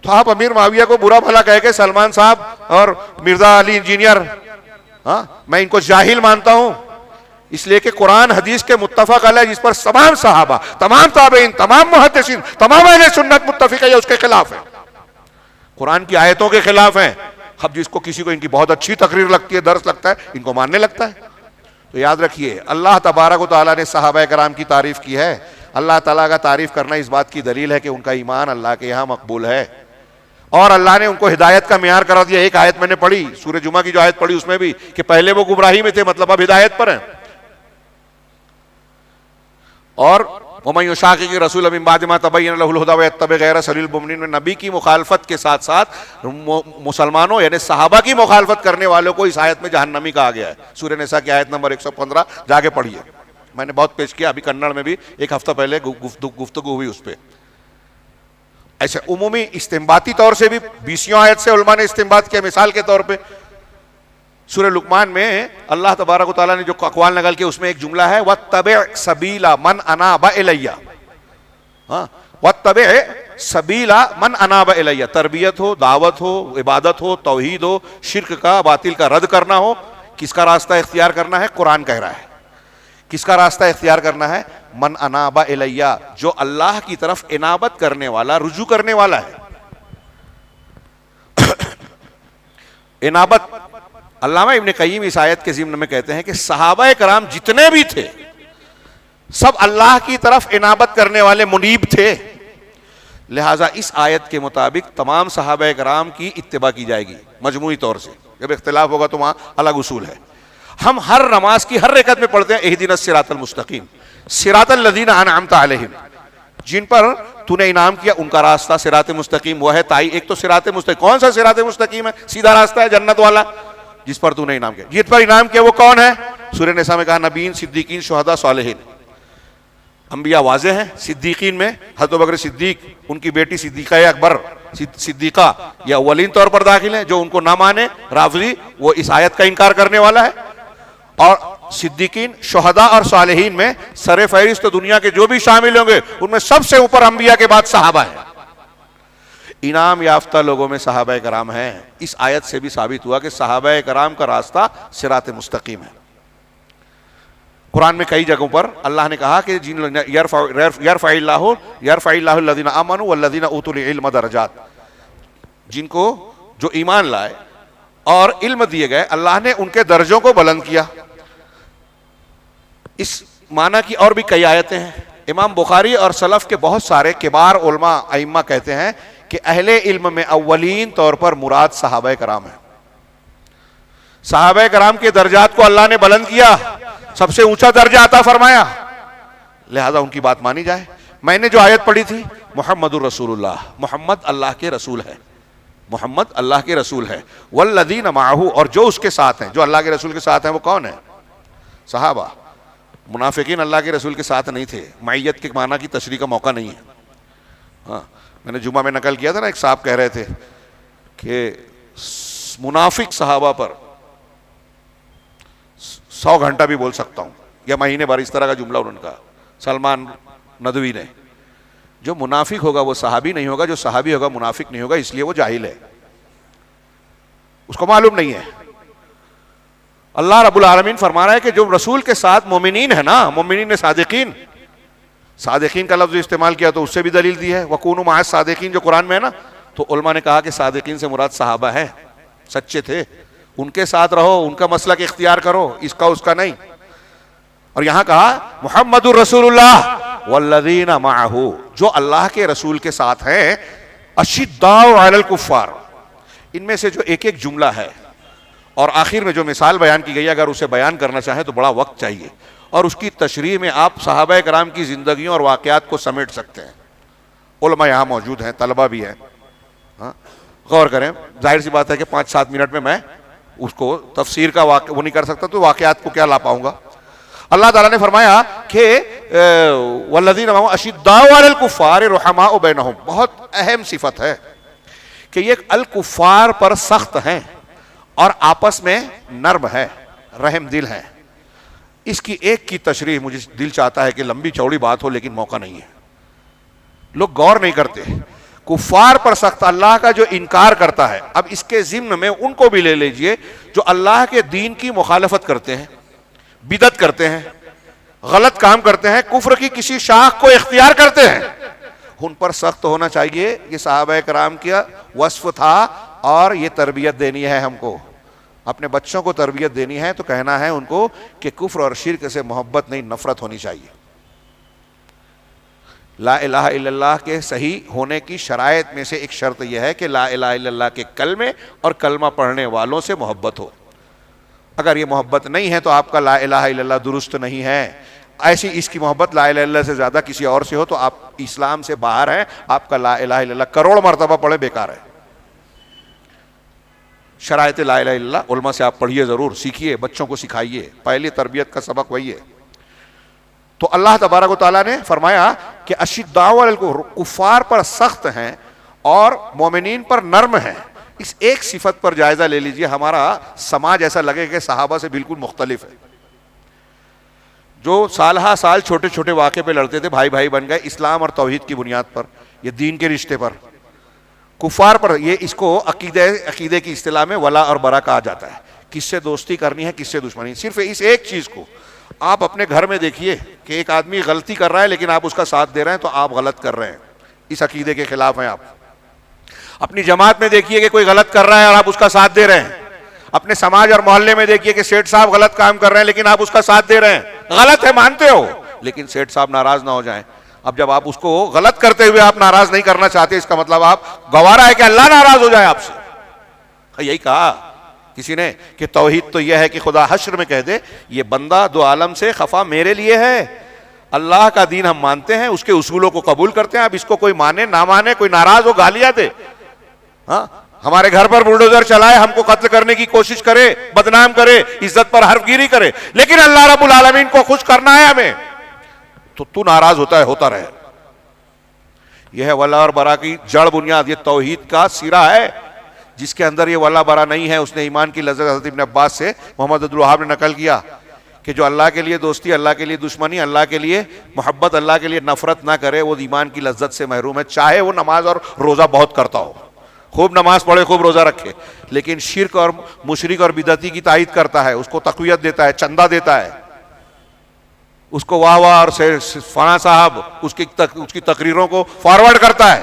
تو آپ امیر معاویہ کو برا بھلا کہہ کے سلمان صاحب اور مرزا علی انجینئر، ہاں میں ان کو جاہل مانتا ہوں، اس لیے کہ قرآن حدیث کے متفق علیہ جس پر تمام صحابہ، تمام تابعین، تمام محدثین، تمام اہل سنت متفق ہے، یہ اس کے خلاف ہے، قرآن کی آیتوں کے خلاف ہیں۔ اب جس کو کسی کو ان کی بہت اچھی تقریر لگتی ہے، درس لگتا ہے، ان کو ماننے لگتا ہے۔ تو یاد رکھیے اللہ تبارک و تعالیٰ نے صحابہ کرام کی تعریف کی ہے، اللہ تعالیٰ کا تعریف کرنا اس بات کی دلیل ہے کہ ان کا ایمان اللہ کے یہاں مقبول ہے، اور اللہ نے ان کو ہدایت کا معیار قرار دیا۔ ایک آیت میں نے پڑھی، سورہ جمعہ کی جو آیت پڑھی اس میں بھی کہ پہلے وہ گمراہی میں تھے، مطلب اب ہدایت پر ہیں۔ اور وَمَن يُشَاقِقِ الرَّسُولَ مِن بَعْدِ مَا تَبَيَّنَ لَهُ الْهُدَىٰ وَيَتَّبِعْ غَيْرَ سَبِيلِ الْمُؤْمِنِينَ میں نبی کی مخالفت کے ساتھ ساتھ مسلمانوں یعنی صحابہ کی مخالفت کرنے والوں کو اس آیت میں جہنمی کہا گیا ہے۔ سورہ نساء کی آیت نمبر 115 جا کے پڑھیے، میں نے بہت پیش کیا، ابھی کنڑ میں بھی ایک ہفتہ پہلے گفتگو ہوئی اس پہ۔ ایسے عمومی استنباطی طور سے بھی 20 آیت سے علماء نے استنباط کیا، مثال کے طور پہ سورہ لقمان میں اللہ تبارک و تعالیٰ نے جو اقوال نقل کیے اس میں ایک جملہ ہے وَاتَّبِعْ سَبِيلَ مَنْ أَنَابَ إِلَيَّ، ہاں وَاتَّبِعْ سَبِيلَ مَنْ أَنَابَ إِلَيَّ، تربیت ہو، دعوت ہو، عبادت ہو، توحید ہو، شرک کا باطل کا رد کرنا ہو، کس کا راستہ اختیار کرنا ہے؟ قرآن کہہ رہا ہے کس کا راستہ اختیار کرنا ہے؟ من اناب الیہ، جو اللہ کی طرف انابت کرنے والا، رجوع کرنے والا ہے۔ انابت، علامہ ابن قیم اس آیت کے ضمن میں کہتے ہیں کہ صحابہ کرام جتنے بھی تھے سب اللہ کی طرف انابت کرنے والے منیب تھے، لہٰذا اس آیت کے مطابق تمام صحابہ کرام کی اتباع کی جائے گی مجموعی طور سے، جب اختلاف ہوگا تو وہاں الگ اصول ہے۔ ہم ہر نماز کی ہر رکعت میں پڑھتے ہیں اہدنا الصراط المستقیم، صراط الذین انعمت علیہم، جن پر تو نے انعام کیا ان کا راستہ صراط مستقیم وہ ہے۔ تائی ایک تو صراط مستقیم، کون سا صراط مستقیم ہے؟ سیدھا راستہ ہے جنت والا، جس پر تو نے انعام کیا۔ جس پر انعام کیا وہ کون ہے؟ سورہ نساء میں کہا نبیین، صدیقین، شہداء، صالحین۔ انبیاء واضح ہیں، صدیقین میں حضرت بکر صدیق، ان کی بیٹی صدیقہ اکبر صدیقہ یہ اولین طور پر داخل ہیں۔ جو ان کو نہ مانے رافضی وہ اس آیت کا انکار کرنے والا ہے۔ اور صدیقین، شہداء اور صالحین میں سر فہرست دنیا کے جو بھی شامل ہوں گے ان میں سب سے اوپر انبیاء کے بعد صحابہ ہیں۔ انعام یافتہ لوگوں میں صحابہ کرام ہیں۔ اس آیت سے بھی ثابت ہوا کہ صحابہ کرام کا راستہ صراط مستقیم ہے۔ قرآن میں کئی جگہوں پر اللہ نے کہا کہ یرفع اللہ الذین آمنوا والذین اوتوا العلم درجات، جن کو جو ایمان لائے اور علم دیے گئے اللہ نے ان کے درجوں کو بلند کیا۔ اس معنی کی اور بھی کئی آیتیں ہیں، امام بخاری اور سلف کے بہت سارے کبار علماء ائمہ کہتے ہیں کہ اہل علم میں اولین طور پر مراد صحابہ کرام ہیں. صحابہ کرام کے درجات کو اللہ نے بلند کیا، سب سے اونچا درجہ عطا فرمایا، لہذا ان کی بات مانی جائے. میں نے جو آیت پڑھی تھی محمد الرسول اللہ، محمد اللہ کے رسول ہے، محمد اللہ کے رسول ہے. والذین معہ، اور جو اس کے ساتھ ہیں، جو اللہ کے رسول کے ساتھ ہیں وہ کون ہیں؟ صحابہ. منافقین اللہ کے رسول کے ساتھ نہیں تھے. معیت کے معنی کی تشریح کا موقع نہیں ہے. ہاں میں نے جمعہ میں نقل کیا تھا نا، ایک صاحب کہہ رہے تھے کہ منافق صحابہ پر 100 گھنٹہ بھی بول سکتا ہوں، یا مہینے بھر، اس طرح کا جملہ انہوں نے کہا، سلمان ندوی نے. جو منافق ہوگا وہ صحابی نہیں ہوگا، جو صحابی ہوگا منافق نہیں ہوگا، اس لیے وہ جاہل ہے، اس کو معلوم نہیں ہے. اللہ رب العالمین فرما رہا ہے کہ جو رسول کے ساتھ مومنین ہے نا، مومنین نے صادقین، صادقین کا لفظ استعمال کیا تو اس سے بھی دلیل دی ہے. وَكُونُوا مَعَ الصَّادِقِينَ جو قرآن میں ہے نا، تو علماء نے کہا کہ صادقین سے مراد صحابہ ہیں، سچے تھے، ان کے ساتھ رہو، ان کا مسلک اختیار کرو، اس کا اس کا نہیں. اور یہاں کہا محمد الرسول اللہ والذین معہ، جو اللہ کے رسول کے ساتھ ہیں. اشداء علی الکفار، ان میں سے جو ایک ایک جملہ ہے اور آخر میں جو مثال بیان کی گئی، اگر اسے بیان کرنا چاہیں تو بڑا وقت چاہیے، اور اس کی تشریح میں آپ صحابہ کرام کی زندگیوں اور واقعات کو سمیٹ سکتے ہیں. علماء یہاں موجود ہیں، طلبہ بھی ہیں. غور کریں، ظاہر سی بات ہے کہ 5-7 منٹ میں اس کو تفسیر کا وہ نہیں کر سکتا، تو واقعات کو کیا لا پاؤں گا. اللہ تعالیٰ نے فرمایا کہ والذین معہ اشداء علی الکفار رحماء بینہم، بہت اہم صفت ہے کہ یہ الکفار پر سخت ہیں اور آپس میں نرم ہے، رحم دل ہے. اس کی ایک کی تشریح مجھے دل چاہتا ہے کہ لمبی چوڑی بات ہو، لیکن موقع نہیں ہے، لوگ غور نہیں کرتے. کفار پر سخت، اللہ کا جو انکار کرتا ہے. اب اس کے ضمن میں ان کو بھی لے لیجئے جو اللہ کے دین کی مخالفت کرتے ہیں، بدعت کرتے ہیں، غلط کام کرتے ہیں، کفر کی کسی شاخ کو اختیار کرتے ہیں، ان پر سخت ہونا چاہیے. یہ صحابہ کرام کا وصف تھا، اور یہ تربیت دینی ہے ہم کو. اپنے بچوں کو تربیت دینی ہے تو کہنا ہے ان کو کہ کفر اور شرک سے محبت نہیں، نفرت ہونی چاہیے. لا الہ الا اللہ کے صحیح ہونے کی شرائط میں سے ایک شرط یہ ہے کہ لا الہ الا اللہ کے کلمے اور کلمہ پڑھنے والوں سے محبت ہو. اگر یہ محبت نہیں ہے تو آپ کا لا الہ الا اللہ درست نہیں ہے. ایسی اس کی محبت لا الہ الا اللہ سے زیادہ کسی اور سے ہو تو آپ اسلام سے باہر ہیں. آپ کا لا الہ الا اللہ کروڑ مرتبہ پڑھے بیکار ہے. شرائط لا الہ الا اللہ علماء سے آپ پڑھیے، ضرور سیکھیے، بچوں کو سکھائیے. پہلی تربیت کا سبق وہی ہے. تو اللہ تبارک و تعالیٰ نے فرمایا کہ اشداء علی الکفار، کفار پر سخت ہیں اور مومنین پر نرم ہیں. اس ایک صفت پر جائزہ لے لیجئے. ہمارا سماج ایسا لگے کہ صحابہ سے بالکل مختلف ہے. جو سال ہا سال چھوٹے چھوٹے واقعے پہ لڑتے تھے، بھائی بھائی بن گئے اسلام اور توحید کی بنیاد پر، یہ دین کے رشتے پر. کفار پر یہ اس کو عقیدے کی اصطلاح میں ولا اور برا کہا جاتا ہے. کس سے دوستی کرنی ہے، کس سے دشمنی. صرف اس ایک چیز کو آپ اپنے گھر میں دیکھیے کہ ایک آدمی غلطی کر رہا ہے لیکن آپ اس کا ساتھ دے رہے ہیں تو آپ غلط کر رہے ہیں، اس عقیدے کے خلاف ہیں آپ. اپنی جماعت میں دیکھیے کہ کوئی غلط کر رہا ہے اور آپ اس کا ساتھ دے رہے ہیں. اپنے سماج اور محلے میں دیکھیے کہ سیٹھ صاحب غلط کام کر رہے ہیں لیکن آپ اس کا ساتھ دے رہے ہیں. غلط ہے مانتے ہو، لیکن سیٹھ صاحب ناراض نہ ہو جائیں. اب جب آپ اس کو غلط کرتے ہوئے آپ ناراض نہیں کرنا چاہتے، اس کا مطلب آپ گوارا ہے کہ اللہ ناراض ہو جائے آپ سے. یہی کہا کسی نے کہ توحید تو یہ ہے کہ خدا حشر میں کہہ دے یہ بندہ دو عالم سے خفا میرے لیے ہے. اللہ کا دین ہم مانتے ہیں، اس کے اصولوں کو قبول کرتے ہیں. اب اس کو کوئی مانے نہ مانے، کوئی ناراض ہو گالیاں دے، ہاں ہمارے گھر پر بلڈوزر چلائے، ہم کو قتل کرنے کی کوشش کرے، بدنام کرے، عزت پر حرف گیری کرے، لیکن اللہ رب العالمین کو خوش کرنا ہے ہمیں، تو ناراض ہوتا ہے، ہوتا رہے. یہ ہے ولا اور برا کی جڑ بنیاد. یہ توحید کا سرا ہے. جس کے اندر یہ ولا برا نہیں ہے، اس نے ایمان کی لذت حضرت ابن عباس سے محمد عبد الوہاب نے نقل کیا کہ جو اللہ کے لیے دوستی، اللہ کے لیے دشمنی، اللہ کے لیے محبت، اللہ کے لیے نفرت نہ کرے، وہ ایمان کی لذت سے محروم ہے. چاہے وہ نماز اور روزہ بہت کرتا ہو، خوب نماز پڑھے، خوب روزہ رکھے، لیکن شرک اور مشرک اور بدعتی کی تائید کرتا ہے، اس کو تقویت دیتا ہے، چندہ دیتا ہے، اس کو واہ واہ اور فلاں صاحب اس کی تقریروں کو فارورڈ کرتا ہے،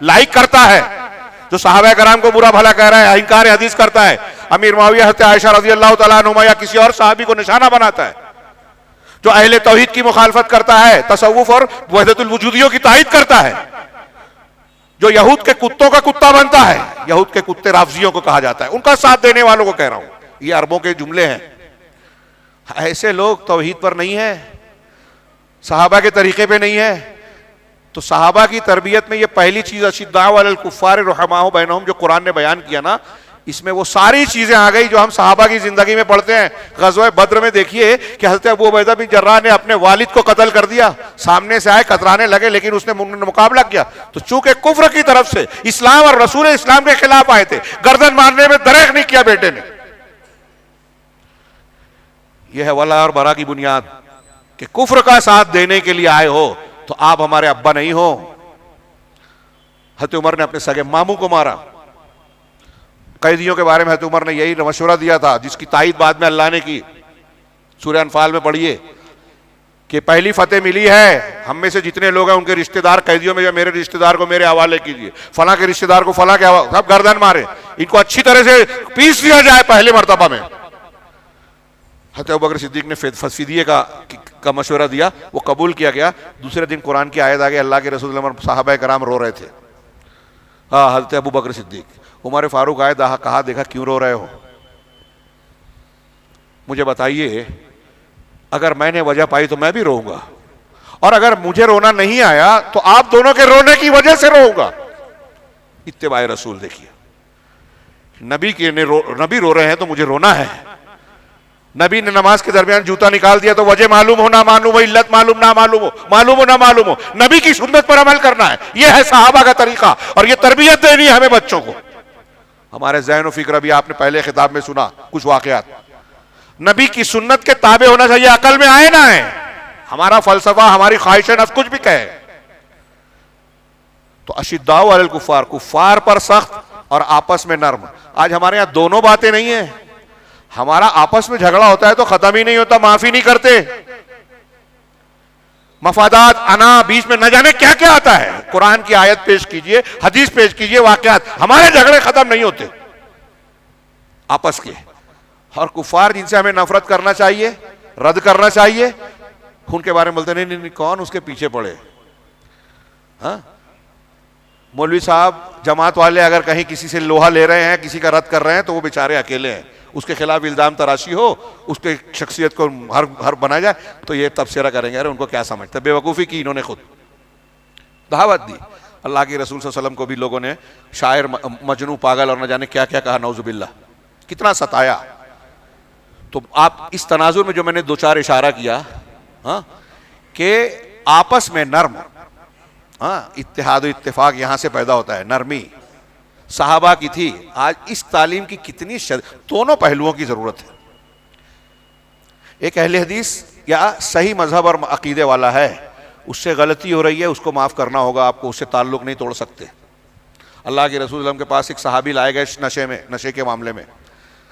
لائک کرتا ہے. جو صحابہ کرام کو برا بھلا کہہ رہا ہے، انکار حدیث کرتا ہے، امیر معاویہ حضرت عائشہ رضی اللہ تعالیٰ عنہما یا کسی اور صحابی کو نشانہ بناتا ہے. جو اہل توحید کی مخالفت کرتا ہے، تصوف اور وحدت الوجودیوں کی تائید کرتا ہے، جو یہود کے کتوں کا کتا بنتا ہے، یہود کے کتے رافضیوں کو کہا جاتا ہے، ان کا ساتھ دینے والوں کو کہہ رہا ہوں، یہ عربوں کے جملے ہیں. ایسے لوگ توحید پر نہیں ہیں، صحابہ کے طریقے پہ نہیں ہے. تو صحابہ کی تربیت میں یہ پہلی چیز اشداء علی الکفار رحماء بینہم جو قرآن نے بیان کیا نا، اس میں وہ ساری چیزیں آ گئی جو ہم صحابہ کی زندگی میں پڑھتے ہیں. غزوہ بدر میں دیکھیے کہ حضرت ابو عبیدہ بن جراح نے اپنے والد کو قتل کر دیا، سامنے سے آئے کترانے لگے لیکن اس نے مقابلہ کیا. تو چونکہ کفر کی طرف سے اسلام اور رسول اسلام کے خلاف آئے تھے، گردن مارنے میں دریغ نہیں کیا بیٹے نے. یہ ہے ولا اور برا کی بنیاد کہ کفر کا ساتھ دینے کے لیے آئے ہو تو آپ ہمارے ابا نہیں ہو. حضرت عمر نے اپنے سگے ماموں کو مارا. قیدیوں کے بارے میں حضرت عمر نے یہی مشورہ دیا تھا جس کی تائید بعد میں اللہ نے کی. سورہ انفال میں پڑھیے کہ پہلی فتح ملی ہے، ہم میں سے جتنے لوگ ہیں ان کے رشتہ دار قیدیوں میں، میرے رشتہ دار کو میرے حوالے کیجیے، فلاں کے رشتہ دار کو فلاں کے حوالے، سب گردن مارے، ان کو اچھی طرح سے پیس دیا جائے پہلے مرتبہ میں. حضرت ابوبکر صدیق نے فدیے کا مشورہ دیا، وہ قبول کیا گیا. دوسرے دن قرآن کی آیت آ گئی، اللہ کے رسول اللہ اور صحابہ کرام رو رہے تھے. ہاں حضرت ابوبکر صدیق، عمر فاروق آئے، کہا دیکھا کیوں رو رہے ہو، مجھے بتائیے، اگر میں نے وجہ پائی تو میں بھی روؤں گا، اور اگر مجھے رونا نہیں آیا تو آپ دونوں کے رونے کی وجہ سے روؤں گا. اتباع رسول دیکھیے، نبی رو رہے ہیں تو مجھے رونا ہے. نبی نے نماز کے درمیان جوتا نکال دیا تو وجہ معلوم ہو نہ معلوم ہو، علت معلوم نہ معلوم ہو، معلوم ہو نہ معلوم ہو، نبی کی سنت پر عمل کرنا ہے. یہ ہے صحابہ کا طریقہ، اور یہ تربیت دینی ہے ہمیں بچوں کو. ہمارے ذہن و فکر بھی آپ نے پہلے خطاب میں سنا کچھ واقعات. نبی کی سنت کے تابع ہونا چاہیے، عقل میں آئے نہ آئے، ہمارا فلسفہ، ہماری خواہش نفس کچھ بھی کہے. تو اشداء علی الکفار، کفار پر سخت اور آپس میں نرم. آج ہمارے یہاں دونوں باتیں نہیں ہیں. ہمارا آپس میں جھگڑا ہوتا ہے تو ختم ہی نہیں ہوتا، معافی نہیں کرتے، مفادات، انا، بیچ میں نہ جانے کیا کیا آتا ہے. قرآن کی آیت پیش کیجئے، حدیث پیش کیجئے، واقعات، ہمارے جھگڑے ختم نہیں ہوتے آپس کے. اور کفار جن سے ہمیں نفرت کرنا چاہیے، رد کرنا چاہیے، ان کے بارے میں بولتے نہیں کون اس کے پیچھے پڑے. ہاں مولوی صاحب، جماعت والے اگر کہیں کسی سے لوہا لے رہے ہیں، کسی کا رد کر رہے ہیں تو وہ بیچارے اکیلے ہیں، اس کے خلاف الزام تراشی ہو، اس کے شخصیت کو ہر بنایا جائے تو یہ تبصرہ کریں گے، ارے ان کو کیا سمجھتا. بے وقوفی کی انہوں نے خود دعوت دی. اللہ کے رسول صلی اللہ علیہ وسلم کو بھی لوگوں نے شاعر، مجنون، پاگل اور نہ جانے کیا کیا کہا، نعوذ باللہ، کتنا ستایا. تو آپ اس تناظر میں جو میں نے دو چار اشارہ کیا، کہ آپس میں نرم، اتحاد و اتفاق یہاں سے پیدا ہوتا ہے، نرمی صحابہ کی تھی. آج اس تعلیم کی کتنی دونوں پہلوؤں کی ضرورت ہے. ایک اہل حدیث یا صحیح مذہب اور عقیدے والا ہے، اس سے غلطی ہو رہی ہے، اس کو معاف کرنا ہوگا آپ کو، اس سے تعلق نہیں توڑ سکتے. اللہ کے رسول صلی اللہ علیہ وسلم کے پاس ایک صحابی لائے گئے نشے کے معاملے میں.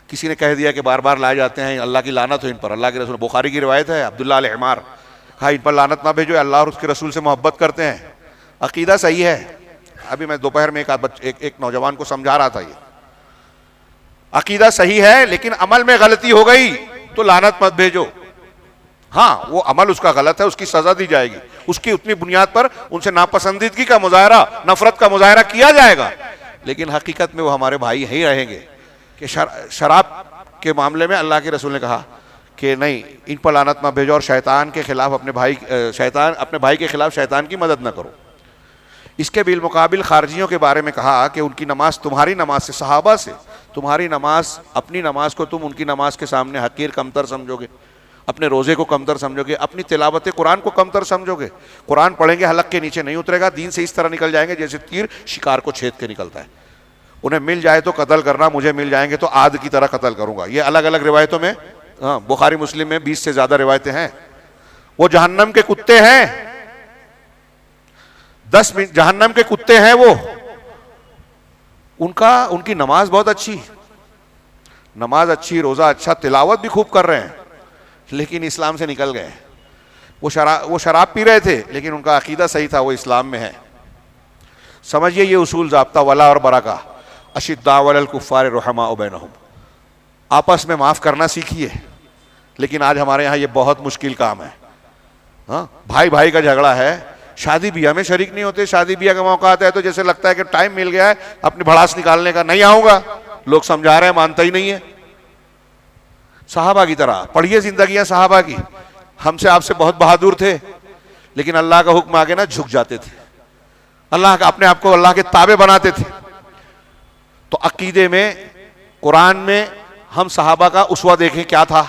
کسی نے کہہ دیا کہ بار بار لائے جاتے ہیں، اللہ کی لعنت ہو ان پر. اللہ کے رسول، بخاری کی روایت ہے، عبداللہ الحمار، کہا ان پر لعنت نہ بھیجو، اللہ اور اس کے رسول سے محبت کرتے ہیں. عقیدہ صحیح ہے. ابھی میں دوپہر میں ایک نوجوان کو سمجھا رہا تھا، یہ عقیدہ صحیح ہے لیکن عمل میں غلطی ہو گئی تو لعنت مت بھیجو. ہاں وہ عمل اس کا غلط ہے، اس کی سزا دی جائے گی، اس کی اتنی بنیاد پر ان سے ناپسندیدگی کا مظاہرہ، نفرت کا مظاہرہ کیا جائے گا، لیکن حقیقت میں وہ ہمارے بھائی ہی رہیں گے. کہ شراب کے معاملے میں اللہ کے رسول نے کہا کہ نہیں، ان پر لعنت نہ بھیجو، اور شیطان کے خلاف اپنے بھائی کے خلاف شیطان کی مدد نہ کرو. اس کے بالمقابل خارجیوں کے بارے میں کہا کہ ان کی نماز تمہاری نماز سے، صحابہ سے، تمہاری نماز، اپنی نماز کو تم ان کی نماز کے سامنے حقیر، کمتر سمجھو گے، اپنے روزے کو کمتر سمجھو گے، اپنی تلاوت قرآن کو کمتر سمجھو گے. قرآن پڑھیں گے حلق کے نیچے نہیں اترے گا، دین سے اس طرح نکل جائیں گے جیسے تیر شکار کو چھید کے نکلتا ہے. انہیں مل جائے تو قتل کرنا، مجھے مل جائیں گے تو عاد کی طرح قتل کروں گا. یہ الگ الگ روایتوں میں، بخاری مسلم میں 20 سے زیادہ روایتیں ہیں. وہ جہنم کے کتے ہیں، 10 جہنم کے کتے ہیں وہ. ان کی نماز بہت اچھی، نماز اچھی، روزہ اچھا، تلاوت بھی خوب کر رہے ہیں، لیکن اسلام سے نکل گئے. وہ شراب پی رہے تھے لیکن ان کا عقیدہ صحیح تھا، وہ اسلام میں ہے. سمجھئے یہ اصول ضابطہ ولا اور برا کا. اشداء علی الکفار رحماء بینہم، آپس میں معاف کرنا سیکھیے، لیکن آج ہمارے یہاں یہ بہت مشکل کام ہے. ہاں بھائی بھائی کا جھگڑا ہے, شادی بیاہ میں شریک نہیں ہوتے, شادی بیاہ کا موقع آتا ہے تو جیسے لگتا ہے کہ ٹائم مل گیا ہے اپنی بھڑاس نکالنے کا, نہیں آؤں گا, لوگ سمجھا رہے ہیں مانتا ہی نہیں ہے. صحابہ کی طرح پڑھیے زندگیاں صحابہ کی, ہم سے آپ سے بہت بہادر تھے لیکن اللہ کا حکم آگے نہ جھک جاتے تھے, اللہ کا اپنے آپ کو اللہ کے تابع بناتے تھے. تو عقیدے میں قرآن میں ہم صحابہ کا اسوہ دیکھیں کیا تھا.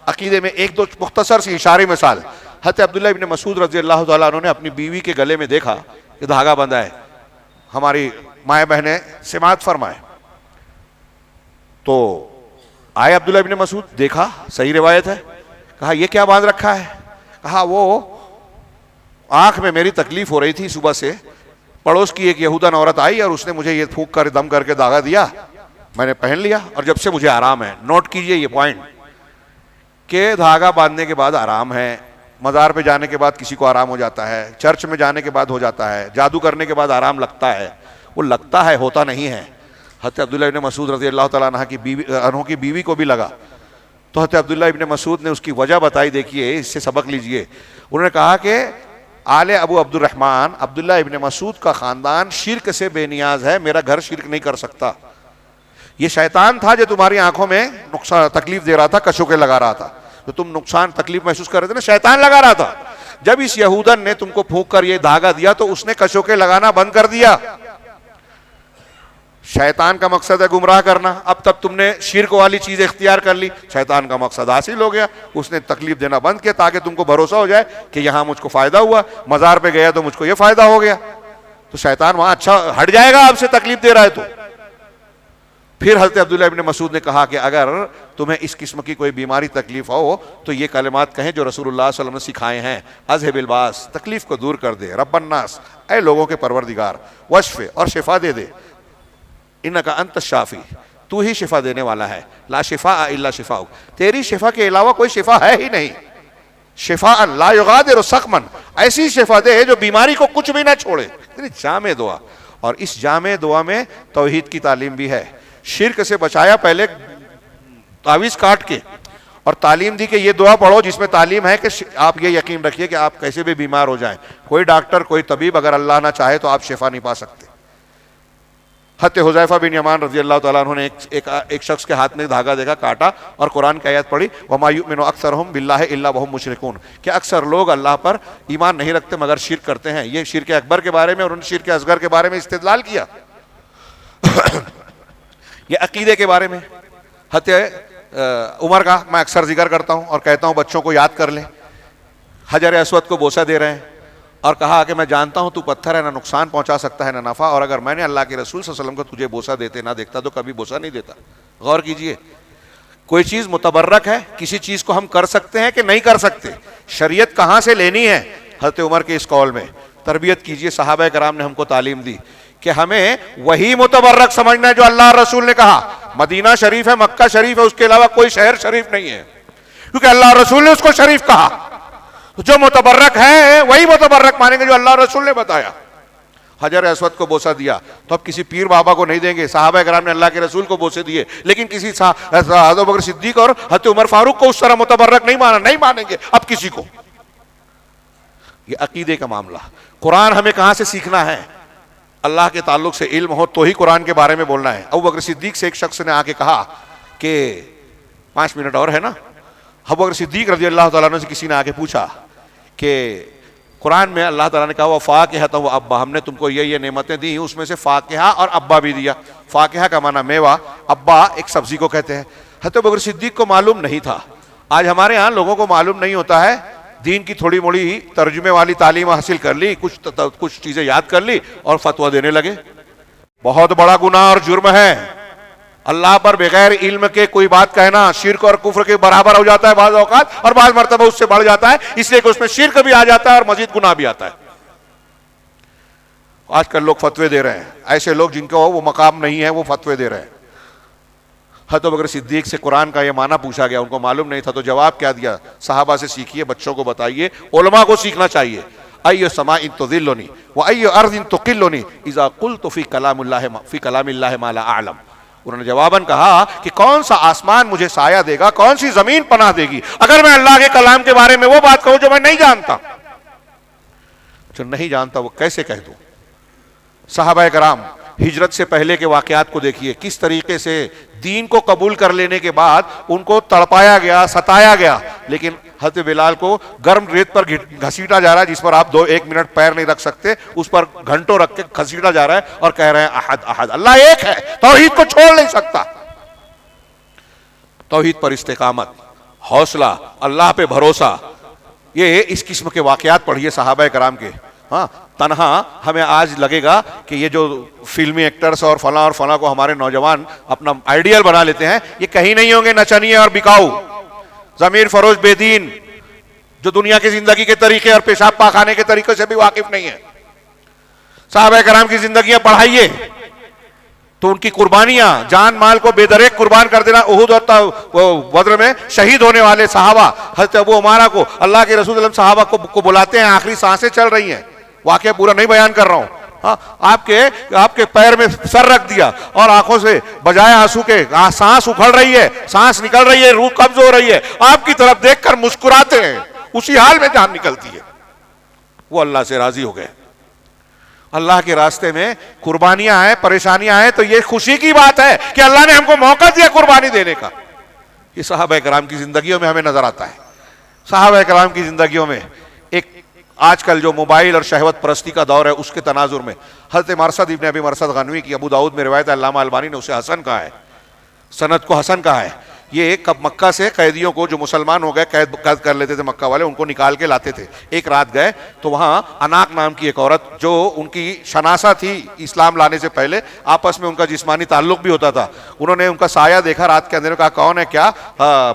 عقیدے میں ایک دو مختصر سی اشارے مثال. حضرت عبداللہ ابن مسعود رضی اللہ تعالیٰ عنہ نے اپنی بیوی کے گلے میں دیکھا کہ دھاگا بندھا ہے, ہماری مائیں بہنیں سماعت فرمائے. تو آئے عبداللہ ابن مسعود, دیکھا صحیح روایت ہے, کہا یہ کیا باندھ رکھا ہے؟ کہا وہ آنکھ میں میری تکلیف ہو رہی تھی صبح سے, پڑوس کی ایک یہودن عورت آئی اور اس نے مجھے یہ پھونک کر دم کر کے دھاگا دیا, میں نے پہن لیا اور جب سے مجھے آرام ہے. نوٹ کیجئے یہ پوائنٹ کہ دھاگا باندھنے کے بعد آرام ہے, مزار پہ جانے کے بعد کسی کو آرام ہو جاتا ہے, چرچ میں جانے کے بعد ہو جاتا ہے, جادو کرنے کے بعد آرام لگتا ہے, وہ لگتا ہے ہوتا نہیں ہے. حضرت عبداللہ ابن مسعود رضی اللہ تعالیٰ عنہ کی بیوی کو بھی لگا. تو حضرت عبداللہ ابن مسعود نے اس کی وجہ بتائی, دیکھیے اس سے سبق لیجئے. انہوں نے کہا کہ آل ابو عبد الرحمن عبداللہ ابن مسعود کا خاندان شرک سے بے نیاز ہے, میرا گھر شرک نہیں کر سکتا. یہ شیطان تھا جو تمہاری آنکھوں میں نقصان تکلیف دے رہا تھا, کشوکے لگا رہا تھا, تو تم نقصان تکلیف محسوس کر رہے تھے نا, شیطان لگا رہا تھا. جب اس یہودن نے تم کو پھونک کر یہ دھاگا دیا تو اس نے کشوکے لگانا بند کر دیا. شیطان کا مقصد ہے گمراہ کرنا, اب تب تم نے شرک والی چیز اختیار کر لی, شیطان کا مقصد حاصل ہو گیا, اس نے تکلیف دینا بند کیا تاکہ تم کو بھروسہ ہو جائے کہ یہاں مجھ کو فائدہ ہوا, مزار پہ گیا تو مجھ کو یہ فائدہ ہو گیا, تو شیطان وہاں اچھا ہٹ جائے گا آپ سے تکلیف دے رہا ہے تو. پھر حضرت عبداللہ ابن مسعود نے کہا کہ اگر تمہیں اس قسم کی کوئی بیماری تکلیف ہو تو یہ کلمات کہیں جو رسول اللہ صلی اللہ علیہ وسلم نے سکھائے ہیں, اذھب الباس, تکلیف کو دور کر دے, رب الناس, اے لوگوں کے پروردگار, واشف, اور شفا دے دے, انکا انت الشافی, تو ہی شفا دینے والا ہے, لا شفاء الا شفاؤک, تیری شفا کے علاوہ کوئی شفا ہے ہی نہیں. شفاء لا یغادر سقما, ایسی شفا دے جو بیماری کو کچھ بھی نہ چھوڑے. جامع دعا, اور اس جامع دعا میں توحید کی تعلیم بھی ہے. شرک سے بچایا پہلے تعویذ کاٹ کے, اور تعلیم دی کہ یہ دعا پڑھو جس میں تعلیم ہے کہ آپ یہ یقین رکھیے کہ آپ کیسے بھی بیمار ہو جائیں, کوئی ڈاکٹر کوئی طبیب اگر اللہ نہ چاہے تو آپ شفا نہیں پا سکتے. حضرت حذیفہ بن یمان رضی اللہ تعالیٰ عنہ نے ایک شخص کے ہاتھ میں دھاگا دیکھا, کاٹا اور قرآن کی آیت پڑھی, وَمَا يُؤْمِنُ أَكْثَرُهُمْ بِاللَّهِ إِلَّا وَهُمْ مُشْرِكُونَ, کہ اکثر لوگ اللہ پر ایمان نہیں رکھتے مگر شرک کرتے ہیں. یہ شرک اکبر کے بارے میں اور ان شرک اصغر کے بارے میں استدلال کیا. یہ عقیدے کے بارے میں حضرت عمر کا میں اکثر ذکر کرتا ہوں اور کہتا ہوں بچوں کو یاد کر لیں. حجر اسود کو بوسہ دے رہے ہیں اور کہا کہ میں جانتا ہوں تو پتھر ہے, نہ نقصان پہنچا سکتا ہے نہ نفع, اور اگر میں نے اللہ کے رسول صلی اللہ علیہ وسلم کو تجھے بوسہ دیتے نہ دیکھتا تو کبھی بوسہ نہیں دیتا. غور کیجئے, کوئی چیز متبرک ہے, کسی چیز کو ہم کر سکتے ہیں کہ نہیں کر سکتے, شریعت کہاں سے لینی ہے. حضرت عمر کے اس قول میں تربیت کیجئے, صحابہ کرام نے ہم کو تعلیم دی کہ ہمیں وہی متبرک سمجھنا ہے جو اللہ رسول نے کہا. مدینہ شریف ہے, مکہ شریف ہے, اس کے علاوہ کوئی شہر شریف نہیں ہے, کیونکہ اللہ رسول نے اس کو شریف کہا. جو متبرک ہے وہی متبرک مانیں گے جو اللہ رسول نے بتایا. حجر اسود کو بوسہ دیا تو اب کسی پیر بابا کو نہیں دیں گے. صحابہ کرام نے اللہ کے رسول کو بوسے دیے, لیکن کسی حضرت ابوبکر صدیق اور حضرت عمر فاروق کو اس طرح متبرک نہیں مانا, نہیں مانیں گے اب کسی کو. یہ عقیدے کا معاملہ. قرآن ہمیں کہاں سے سیکھنا ہے؟ اللہ کے تعلق سے علم ہو تو ہی قرآن کے بارے میں بولنا ہے. ابوبکر صدیق سے ایک شخص نے آ کے کہا کہ 5 منٹ اور ہے نا. ابوبکر صدیق رضی اللہ تعالیٰ عنہ سے کسی نے آ کے پوچھا کہ قرآن میں اللہ تعالیٰ نے کہا وہ فاکہۃ و ابا, ہم نے تم کو یہ نعمتیں دی, اس میں سے فاکہہ اور ابا بھی دیا. فاکہہ کا معنی میوہ, ابا ایک سبزی کو کہتے ہیں. حضرت ابوبکر صدیق کو معلوم نہیں تھا. آج ہمارے ہاں لوگوں کو معلوم نہیں ہوتا ہے, دین کی تھوڑی موڑی ترجمے والی تعلیم حاصل کر لی, کچھ چیزیں یاد کر لی اور فتویٰ دینے لگے. بہت بڑا گناہ اور جرم ہے. اللہ پر بغیر علم کے کوئی بات کہنا شرک اور کفر کے برابر ہو جاتا ہے بعض اوقات, اور بعض مرتبہ اس سے بڑھ جاتا ہے, اس لیے کہ اس میں شرک بھی آ جاتا ہے اور مزید گناہ بھی آتا ہے. آج کل لوگ فتوے دے رہے ہیں, ایسے لوگ جن کو وہ مقام نہیں ہے وہ فتوے دے رہے ہیں. حضرت ابوبکر صدیق سے قرآن کا یہ معنی پوچھا گیا, ان کو معلوم نہیں تھا, تو جواب کیا دیا؟ صحابہ سے سیکھیے, بچوں کو بتائیے, علماء کو سیکھنا چاہیے. ایو سماء تذلنی و ایو ارض تقلنی اذا قلت فی کلام اللہ ما لا اعلم. انہوں نے جواباً کہا کہ کون سا آسمان مجھے سایہ دے گا, کون سی زمین پناہ دے گی اگر میں اللہ کے کلام کے بارے میں وہ بات کہوں جو میں نہیں جانتا. جو نہیں جانتا وہ کیسے کہہ دوں. صحابہ کرام ہجرت سے پہلے کے واقعات کو دیکھیے, کس طریقے سے دین کو قبول کر لینے کے بعد ان کو تڑپایا گیا, ستایا گیا, لیکن حضرت بلال کو گرم ریت پر گھسیٹا جا رہا ہے جس پر آپ 1 منٹ پیر نہیں رکھ سکتے, اس پر گھنٹوں رکھ کے گھسیٹا جا رہا ہے اور کہہ رہے ہیں احد احد, اللہ ایک ہے, توحید کو چھوڑ نہیں سکتا. توحید پر استقامت, حوصلہ, اللہ پہ بھروسہ, یہ اس قسم کے واقعات پڑھیے صحابہ کرام کے. ہاں, تنہا ہمیں آج لگے گا کہ یہ جو فلمی ایکٹرز اور فلاں کو ہمارے نوجوان اپنا آئیڈیل بنا لیتے ہیں, یہ کہیں نہیں ہوں گے نچنیے اور بکاؤ, ضمیر فروش بے دین جو دنیا کی زندگی کے طریقے اور پیشاب پاخانے کے طریقے سے بھی واقف نہیں ہے. صحابہ کرام کی زندگیاں پڑھائیے تو ان کی قربانیاں, جان مال کو بے دریغ قربان کر دینا, احد اور بدر میں شہید ہونے والے صحابہ, حضرت ابو عمارہ کو اللہ کے رسول اللہ صحابہ کو بلاتے ہیں, آخری سانسیں چل رہی ہیں, واقعہ پورا نہیں بیان کر رہا ہوں. ہاں, آپ کے پیر میں سر رکھ دیا اور آنکھوں سے بجائے آنسو کے سانس اکھڑ رہی ہے, سانس نکل رہی ہے, روح قبض ہو رہی ہے, آپ کی طرف دیکھ کر مسکراتے ہیں, اسی حال میں جان نکلتی ہے. وہ اللہ سے راضی ہو گئے. اللہ کے راستے میں قربانیاں آئیں, پریشانیاں آئیں تو یہ خوشی کی بات ہے کہ اللہ نے ہم کو موقع دیا قربانی دینے کا. یہ صحابہ کرام کی زندگیوں میں ہمیں نظر آتا ہے. صحابہ کرام کی زندگیوں میں ایک آج کل جو موبائل اور شہوت پرستی کا دور ہے اس کے تناظر میں حضرت مرثد ابن ابی مرثد غنوی کی ابو داؤد میں روایت ہے, علامہ البانی نے اسے حسن کہا ہے, سند کو حسن کہا ہے. یہ کب مکہ سے قیدیوں کو جو مسلمان ہو گئے قید کر لیتے تھے مکہ والے, ان کو نکال کے لاتے تھے. ایک رات گئے تو وہاں اناق نام کی ایک عورت جو ان کی شناسہ تھی اسلام لانے سے پہلے, آپس میں ان کا جسمانی تعلق بھی ہوتا تھا, انہوں نے ان کا سایہ دیکھا رات کے اندھیرے میں, کہا کون ہے, کیا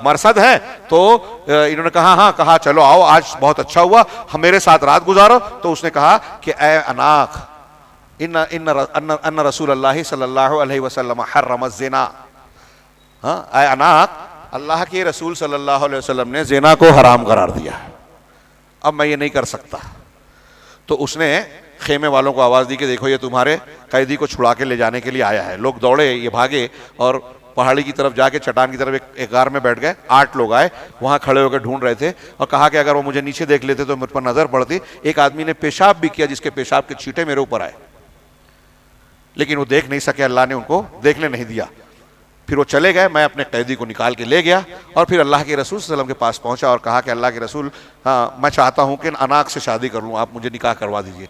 مرثد ہے؟ تو انہوں نے کہا ہاں. کہا چلو آؤ, آج بہت اچھا ہوا, ہم میرے ساتھ رات گزارو. تو اس نے کہا کہ اے اناق, ان رسول اللہ صلی اللہ علیہ وسلم حرم الزنا. ہاں, اے اناق, اللہ کے رسول صلی اللہ علیہ وسلم نے زنا کو حرام قرار دیا, اب میں یہ نہیں کر سکتا. تو اس نے خیمے والوں کو آواز دی کہ دیکھو یہ تمہارے قیدی کو چھڑا کے لے جانے کے لیے آیا ہے. لوگ دوڑے, یہ بھاگے اور پہاڑی کی طرف جا کے چٹان کی طرف ایک غار میں بیٹھ گئے. 8 لوگ آئے, وہاں کھڑے ہو کے ڈھونڈ رہے تھے اور کہا کہ اگر وہ مجھے نیچے دیکھ لیتے تو مجھ پر نظر پڑتی. ایک آدمی نے پیشاب بھی کیا جس کے پیشاب کے چھینٹے میرے اوپر آئے, لیکن وہ دیکھ نہیں سکے, اللہ نے ان کو دیکھنے نہیں دیا. پھر وہ چلے گئے, میں اپنے قیدی کو نکال کے لے گیا اور پھر اللہ کے رسول صلی اللہ علیہ وسلم کے پاس پہنچا اور کہا کہ اللہ کے رسول, ہاں میں چاہتا ہوں کہ اناق سے شادی کر لوں, آپ مجھے نکاح کروا دیجئے.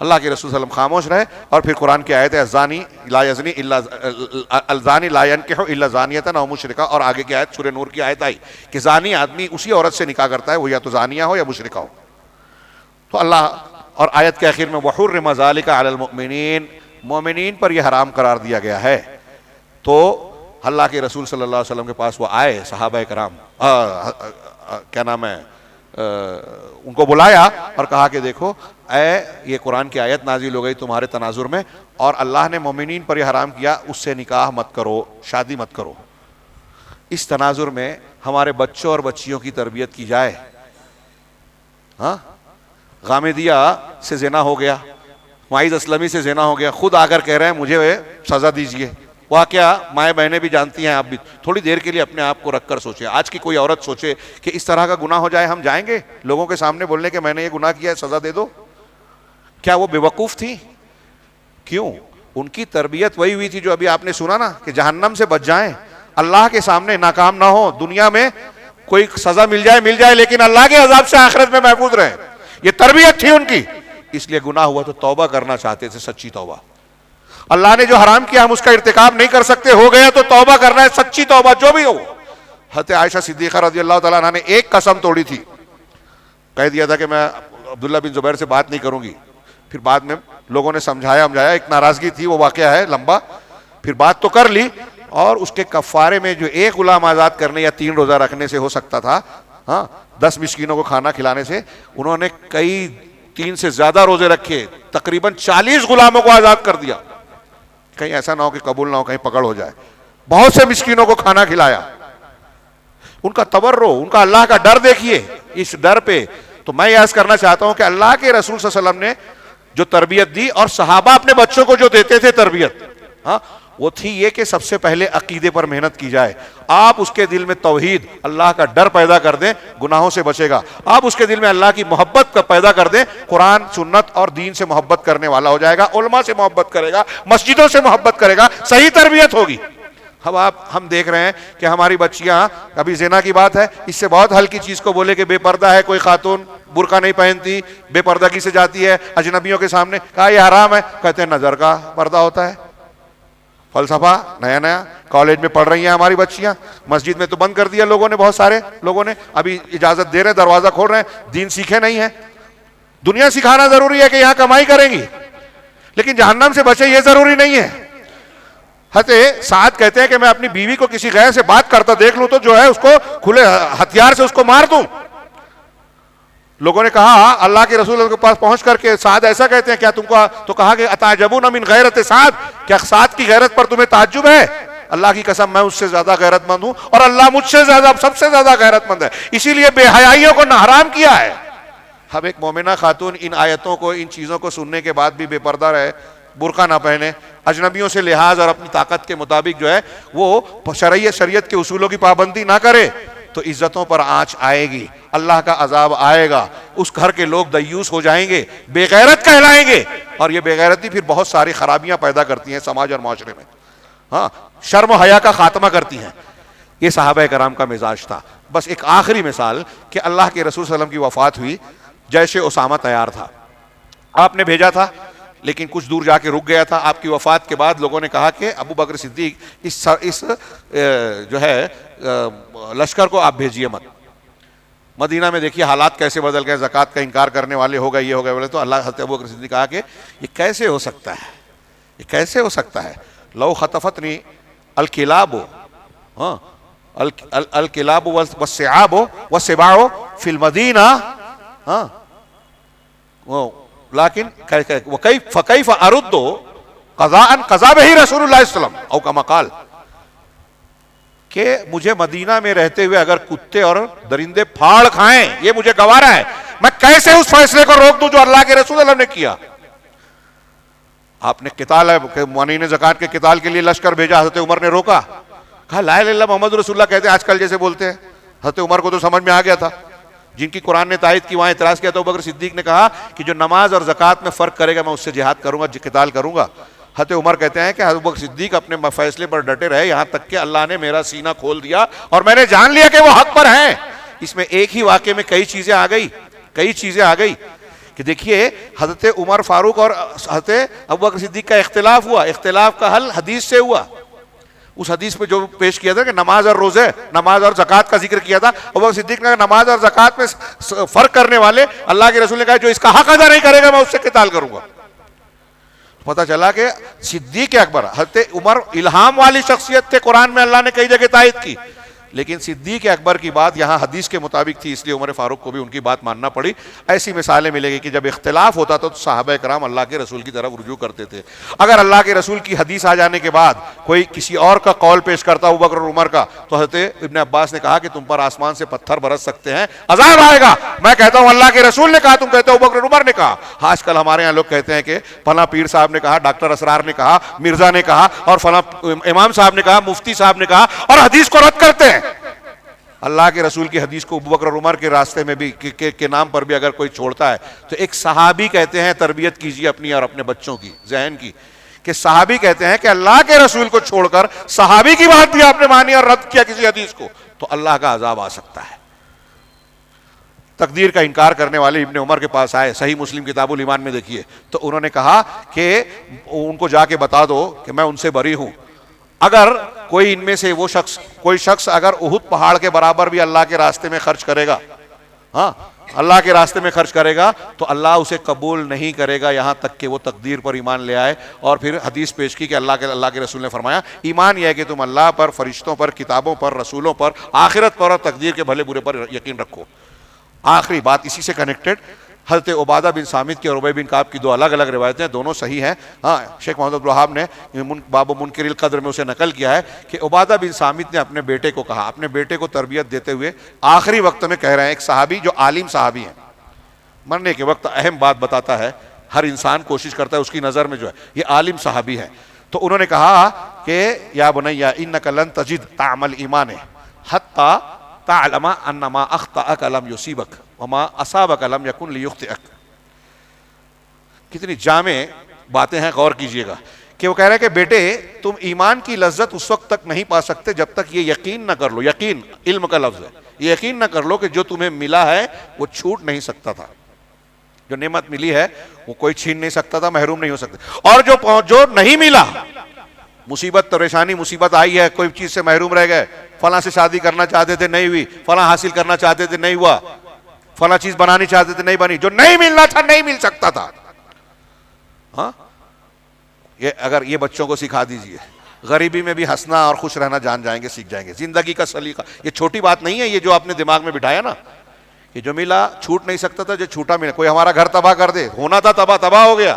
اللہ کے رسول صلی اللہ علیہ وسلم خاموش رہے اور پھر قرآن کی آیت ہے الزانی لا یزنی الا الزانی لا ينکح الا زانیۃ او مشرکہ, اور آگے کی آیت سورہ نور کی آیت آئی کہ زانی آدمی اسی عورت سے نکاح کرتا ہے, وہ یا تو زانیہ ہو یا مشرکہ ہو. تو اللہ, اور آیت کے آخر میں وحرم ذلک علی المؤمنین, مومنین پر یہ حرام قرار دیا گیا ہے. تو اللہ کے رسول صلی اللہ علیہ وسلم کے پاس وہ آئے صحابہ کرام, کیا نام ہے, ان کو بلایا اور کہا کہ دیکھو اے, یہ قرآن کی آیت نازل ہو گئی تمہارے تناظر میں اور اللہ نے مومنین پر یہ حرام کیا, اس سے نکاح مت کرو, شادی مت کرو. اس تناظر میں ہمارے بچوں اور بچیوں کی تربیت کی جائے. ہاں, غامدیہ سے زنا ہو گیا, معیز اسلمی سے زنا ہو گیا, خود آ کر کہہ رہے ہیں مجھے سزا دیجیے. واقعہ مائیں بہنیں بھی جانتی ہیں, آپ بھی تھوڑی دیر کے لیے اپنے آپ کو رکھ کر سوچیں. آج کی کوئی عورت سوچے کہ اس طرح کا گناہ ہو جائے, ہم جائیں گے لوگوں کے سامنے بولنے کہ میں نے یہ گناہ کیا ہے, سزا دے دو؟ کیا وہ بے وقوف تھی؟ کیوں؟ ان کی تربیت وہی ہوئی تھی جو ابھی آپ نے سنا نا کہ جہنم سے بچ جائیں, اللہ کے سامنے ناکام نہ ہو, دنیا میں کوئی سزا مل جائے لیکن اللہ کے عذاب سے آخرت میں محفوظ رہیں. یہ تربیت تھی ان کی. اس لیے گناہ ہوا تو توبہ کرنا چاہتے تھے, سچی توبہ. اللہ نے جو حرام کیا ہم اس کا ارتکاب نہیں کر سکتے, ہو گیا تو توبہ کرنا ہے, سچی توبہ جو بھی ہو. حضرت عائشہ صدیقہ رضی اللہ تعالیٰ عنہ نے ایک قسم توڑی تھی, کہہ دیا تھا کہ میں عبداللہ بن زبیر سے بات نہیں کروں گی. پھر بعد میں لوگوں نے سمجھایا, ایک ناراضگی تھی, وہ واقعہ ہے لمبا, پھر بات تو کر لی اور اس کے کفارے میں جو 1 غلام آزاد کرنے یا 3 روزہ رکھنے سے ہو سکتا تھا, ہاں 10 مسکینوں کو کھانا کھلانے سے, انہوں نے کئی 3 سے زیادہ روزے رکھے, تقریباً 40 غلاموں کو آزاد کر دیا. کہیں ایسا نہ ہو کہ قبول نہ ہو, کہیں پکڑ ہو جائے. بہت سے مسکینوں کو کھانا کھلایا. ان کا تورع, ان کا اللہ کا ڈر دیکھیے. اس ڈر پہ تو میں یہ عرض کرنا چاہتا ہوں کہ اللہ کے رسول صلی اللہ علیہ وسلم نے جو تربیت دی اور صحابہ اپنے بچوں کو جو دیتے تھے تربیت, ہاں وہ تھی یہ کہ سب سے پہلے عقیدے پر محنت کی جائے. آپ اس کے دل میں توحید, اللہ کا ڈر پیدا کر دیں, گناہوں سے بچے گا. آپ اس کے دل میں اللہ کی محبت کا پیدا کر دیں, قرآن سنت اور دین سے محبت کرنے والا ہو جائے گا, علماء سے محبت کرے گا, مسجدوں سے محبت کرے گا, صحیح تربیت ہوگی. اب ہم دیکھ رہے ہیں کہ ہماری بچیاں, ابھی زنا کی بات ہے, اس سے بہت ہلکی چیز کو بولے کہ بے پردہ ہے, کوئی خاتون برقع نہیں پہنتی, بے پردگی سے جاتی ہے اجنبیوں کے سامنے, کہا یہ حرام ہے, کہتے ہیں نظر کا پردہ ہوتا ہے. فلسفہ نیا نیا کالج میں پڑھ رہی ہیں ہماری بچیاں, مسجد میں تو بند کر دیا لوگوں نے, بہت سارے لوگوں نے, ابھی اجازت دے رہے ہیں, دروازہ کھول رہے ہیں, دین سیکھے نہیں ہیں. دنیا سکھانا ضروری ہے کہ یہاں کمائی کریں گی, لیکن جہنم سے بچے یہ ضروری نہیں ہے. حضرت سعد کہتے ہیں کہ میں اپنی بیوی کو کسی غیر سے بات کرتا دیکھ لوں تو جو ہے اس کو کھلے ہتھیار سے اس کو مار دوں. لوگوں نے کہا اللہ کے رسول کے پاس پہنچ کر کے سعد ایسا کہتے ہیں کیا تم کو, تو کہا کہ اتعجبون من غیرت سعد, کیا سعد کی غیرت پر تمہیں تعجب ہے؟ اللہ کی قسم میں اس سے زیادہ غیرت مند ہوں, اور اللہ مجھ سے زیادہ, سب سے زیادہ غیرت مند ہے, اسی لیے بے حیائیوں کو حرام کیا ہے. اب ایک مومنہ خاتون ان آیتوں کو, ان چیزوں کو سننے کے بعد بھی بے پردہ رہے, برقع نہ پہنے, اجنبیوں سے لحاظ اور اپنی طاقت کے مطابق جو ہے وہ شریعت کے اصولوں کی پابندی نہ کرے, تو عزتوں پر آنچ آئے گی, اللہ کا عذاب آئے گا, اس گھر کے لوگ دیوس ہو جائیں گے, بے غیرت کہلائیں گے, اور یہ بے غیرتی پھر بہت ساری خرابیاں پیدا کرتی ہیں سماج اور معاشرے میں. ہاں, شرم و حیا کا خاتمہ کرتی ہیں. یہ صحابہ کرام کا مزاج تھا. بس ایک آخری مثال کہ اللہ کے رسول صلی اللہ علیہ وسلم کی وفات ہوئی, جیش اسامہ تیار تھا, آپ نے بھیجا تھا لیکن کچھ دور جا کے رک گیا تھا. آپ کی وفات کے بعد لوگوں نے کہا کہ ابو بکر صدیق اس جو ہے لشکر کو آپ بھیجیے مت. مدینہ میں دیکھیے حالات کیسے بدل گئے, زکوٰۃ کا انکار کرنے والے ہو گئے, یہ ہو گئے بولے, تو اللہ حضرت ابو بکر صدیق نے کہا کہ یہ کیسے ہو سکتا ہے, یہ کیسے ہو سکتا ہے. لو خطفتنی الکلاب, ہاں الکلاب والسعاب والسباع فی المدینہ, ہاں لیکن فکیف ارد قضا بہ رسول اللہ صلی اللہ علیہ وسلم او کما قال, کہ مجھے مدینہ میں رہتے ہوئے اگر کتے اور درندے پھاڑ کھائیں یہ مجھے گوارا ہے, میں کیسے اس فیصلے کو روک دوں جو اللہ کے رسول صلی اللہ علیہ وسلم نے کیا. آپ نے قتال مانعین زکوٰۃ کے قتال کے لیے لشکر بھیجا, حضرت عمر نے روکا, کہا لا الہ الا اللہ محمد رسول اللہ کہتے ہیں آج کل جیسے بولتے ہیں. حضرت عمر کو تو سمجھ میں آ گیا تھا, جن کی قرآن نے تائید کی وہاں اعتراض کیا. تو ابو بکر صدیق نے کہا کہ جو نماز اور زکوٰۃ میں فرق کرے گا میں اس سے جہاد کروں گا, قتال کروں گا. حضرت عمر کہتے ہیں کہ ابو بکر صدیق اپنے فیصلے پر ڈٹے رہے, یہاں تک کہ اللہ نے میرا سینہ کھول دیا اور میں نے جان لیا کہ وہ حق پر ہیں. اس میں ایک ہی واقعے میں کئی چیزیں آ گئی کہ دیکھیے حضرت عمر فاروق اور حضرت ابو بکر صدیق کا اختلاف ہوا, اختلاف کا حل حدیث سے ہوا. اس حدیث پہ جو پیش کیا تھا کہ نماز اور روزے, نماز اور زکوٰۃ کا ذکر کیا تھا, ابو بکر صدیق نے نماز اور زکوٰۃ میں فرق کرنے والے, اللہ کے رسول نے کہا جو اس کا حق ادا نہیں کرے گا میں اس سے قتال کروں گا. پتہ چلا کہ صدیق اکبر, حضرت عمر الہام والی شخصیت تھے, قرآن میں اللہ نے کئی جگہ تائید کی, لیکن صدیق اکبر کی بات یہاں حدیث کے مطابق تھی, اس لیے عمر فاروق کو بھی ان کی بات ماننا پڑی. ایسی مثالیں ملے گی کہ جب اختلاف ہوتا تو صحابہ کرام اللہ کے رسول کی طرف رجوع کرتے تھے. اگر اللہ کے رسول کی حدیث آ جانے کے بعد کوئی کسی اور کا قول پیش کرتا ابو بکر اور عمر کا, تو حضرت ابن عباس نے کہا کہ تم پر آسمان سے پتھر برس سکتے ہیں, عذاب آئے گا. میں کہتا ہوں اللہ کے رسول نے کہا, تم کہتے ہو ابو بکر اور عمر نے کہا. آج کل ہمارے یہاں لوگ کہتے ہیں کہ فلاں پیر صاحب نے کہا, ڈاکٹر اسرار نے کہا, مرزا نے کہا, اور فلاں امام صاحب نے کہا, مفتی صاحب نے کہا, اور حدیث کو رد کرتے ہیں. اللہ کے رسول کی حدیث کو ابو بکر اور عمر کے راستے میں بھی کے نام پر بھی اگر کوئی چھوڑتا ہے تو ایک صحابی کہتے ہیں, تربیت کیجیے اپنی اور اپنے بچوں کی, ذہن کی, کہ صحابی کہتے ہیں کہ اللہ کے رسول کو چھوڑ کر صحابی کی بات بھی آپ نے مانی اور رد کیا کسی حدیث کو, تو اللہ کا عذاب آ سکتا ہے. تقدیر کا انکار کرنے والے ابن عمر کے پاس آئے, صحیح مسلم کتاب الایمان میں دیکھیے, تو انہوں نے کہا کہ ان کو جا کے بتا دو کہ میں ان سے بری ہوں. اگر کوئی ان میں سے کوئی شخص اگر احد پہاڑ کے برابر بھی اللہ کے راستے میں خرچ کرے گا, ہاں اللہ کے راستے میں خرچ کرے گا, تو اللہ اسے قبول نہیں کرے گا یہاں تک کہ وہ تقدیر پر ایمان لے آئے. اور پھر حدیث پیش کی کہ اللہ کے رسول نے فرمایا ایمان یہ ہے کہ تم اللہ پر, فرشتوں پر, کتابوں پر, رسولوں پر, آخرت پر اور تقدیر کے بھلے برے پر یقین رکھو. آخری بات اسی سے کنیکٹڈ, حضرت عبادہ بن صامت کی اور ابی بن کعب کی دو الگ الگ روایتیں, دونوں صحیح ہیں. ہاں, شیخ محمد عبد الوہاب نے باب منکر القدر میں اسے نقل کیا ہے کہ عبادہ بن صامت نے اپنے بیٹے کو کہا, اپنے بیٹے کو تربیت دیتے ہوئے آخری وقت میں کہہ رہے ہیں, ایک صحابی جو عالم صحابی ہیں, مرنے کے وقت اہم بات بتاتا ہے, ہر انسان کوشش کرتا ہے اس کی نظر میں جو ہے یہ عالم صحابی ہے, تو انہوں نے کہا کہ یا بنی انک لن تجد طعم الایمان حتی تعلم ان ما اخطأک لم یصیبک وما اصابک لم یکن لیخطئک. کتنی جامع باتیں ہیں، غور کیجئے گا کہ وہ کہہ رہے ہیں کہ بیٹے تم ایمان کی لذت اس وقت تک نہیں پا سکتے جب تک یہ یقین نہ کر لو، یقین علم کا لفظ ہے، یہ یقین نہ کر لو کہ جو تمہیں ملا ہے وہ چھوٹ نہیں سکتا تھا. جو نعمت ملی ہے وہ کوئی چھین نہیں سکتا تھا، محروم نہیں ہو سکتا. اور جو نہیں ملا، مصیبت پریشانی مصیبت آئی ہے، کوئی چیز سے محروم رہ گئے، فلاں سے شادی کرنا چاہتے تھے نہیں ہوئی، فلاں حاصل کرنا چاہتے تھے نہیں ہوا، فلاں چیز بنانی چاہتے تھے نہیں بنی، جو نہیں ملنا تھا نہیں مل سکتا تھا. ہاں یہ اگر یہ بچوں کو سکھا دیجئے، غریبی میں بھی ہنسنا اور خوش رہنا جان جائیں گے، سیکھ جائیں گے. زندگی کا سلیقہ یہ چھوٹی بات نہیں ہے، یہ جو آپ نے دماغ میں بٹھایا نا، یہ جو ملا چھوٹ نہیں سکتا تھا، جو چھوٹا ملا. کوئی ہمارا گھر تباہ کر دے، ہونا تھا تباہ ہو گیا.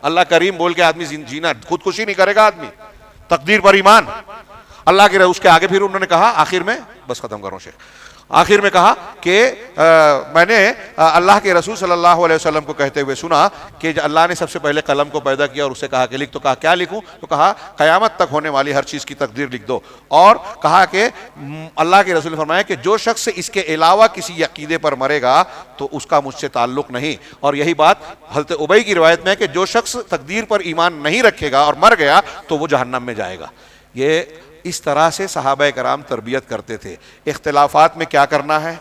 اللہ کریم بول کے آدمی جینا، خودکشی نہیں کرے گا آدمی. تقدیر پر ایمان. اللہ کے اس کے آگے پھر انہوں نے کہا آخر میں، بس ختم کروں شیخ، آخر میں کہا کہ میں نے اللہ کے رسول صلی اللہ علیہ وسلم کو کہتے ہوئے سنا کہ اللہ نے سب سے پہلے قلم کو پیدا کیا اور اسے کہا کہ لکھ. تو کہا کیا لکھوں؟ تو کہا قیامت تک ہونے والی ہر چیز کی تقدیر لکھ دو. اور کہا کہ اللہ کے رسول نے فرمایا کہ جو شخص اس کے علاوہ کسی عقیدے پر مرے گا تو اس کا مجھ سے تعلق نہیں. اور یہی بات حضرت ابی کی روایت میں ہے کہ جو شخص تقدیر پر ایمان نہیں رکھے گا اور مر گیا تو وہ جہنم میں جائے گا. یہ اس طرح سے صحابہ کرام تربیت کرتے تھے. اختلافات میں کیا کرنا ہے،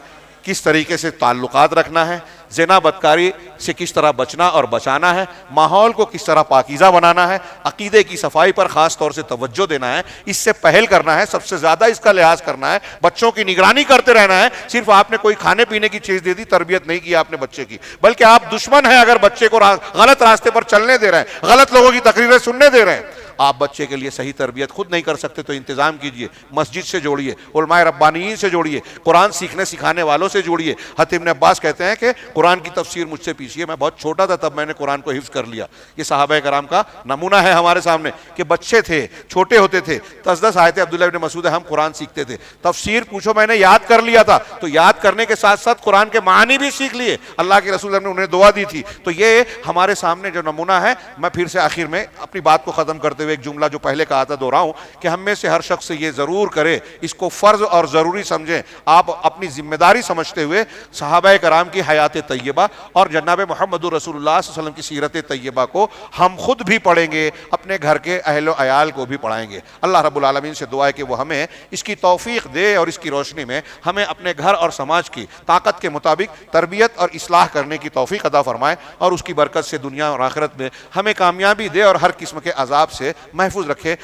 کس طریقے سے تعلقات رکھنا ہے، زنا بدکاری سے کس طرح بچنا اور بچانا ہے، ماحول کو کس طرح پاکیزہ بنانا ہے، عقیدے کی صفائی پر خاص طور سے توجہ دینا ہے، اس سے پہل کرنا ہے، سب سے زیادہ اس کا لحاظ کرنا ہے، بچوں کی نگرانی کرتے رہنا ہے. صرف آپ نے کوئی کھانے پینے کی چیز دے دی، تربیت نہیں کی آپ نے بچے کی، بلکہ آپ دشمن ہیں اگر بچے کو غلط راستے پر چلنے دے رہے ہیں، غلط لوگوں کی تقریریں سننے دے رہے ہیں. آپ بچے کے لیے صحیح تربیت خود نہیں کر سکتے تو انتظام کیجئے، مسجد سے جوڑیے، علماء ربانیین سے جوڑیے، قرآن سیکھنے سکھانے والوں سے جوڑیے. حضرت ابن عباس کہتے ہیں کہ قرآن کی تفسیر مجھ سے پیچھیے، میں بہت چھوٹا تھا تب میں نے قرآن کو حفظ کر لیا. یہ صحابہ کرام کا نمونہ ہے ہمارے سامنے کہ بچے تھے، چھوٹے ہوتے تھے، 10 آیتیں عبداللہ ابن مسعود ہم قرآن سیکھتے تھے. تفسیر پوچھو میں نے یاد کر لیا تھا، تو یاد کرنے کے ساتھ ساتھ قرآن کے معنی بھی سیکھ لیے. اللہ کے رسول نے انہیں دعا دی تھی. تو یہ ہمارے سامنے جو نمونہ ہے. میں پھر سے آخر میں اپنی بات کو ختم کرتے ہوئے ایک جملہ جو پہلے کہا تھا دوہراؤں کہ ہم میں سے ہر شخص یہ ضرور کرے، اس کو فرض اور ضروری سمجھیں، آپ اپنی ذمہ داری سمجھتے ہوئے صحابہ کرام کی حیات طیبہ اور جناب محمد رسول اللہ صلی اللہ علیہ وسلم کی سیرت طیبہ کو ہم خود بھی پڑھیں گے، اپنے گھر کے اہل و عیال کو بھی پڑھائیں گے. اللہ رب العالمین سے دعا ہے کہ وہ ہمیں اس کی توفیق دے اور اس کی روشنی میں ہمیں اپنے گھر اور سماج کی طاقت کے مطابق تربیت اور اصلاح کرنے کی توفیق عطا فرمائے اور اس کی برکت سے دنیا اور آخرت میں ہمیں کامیابی دے اور ہر قسم کے عذاب سے محفوظ رکھے.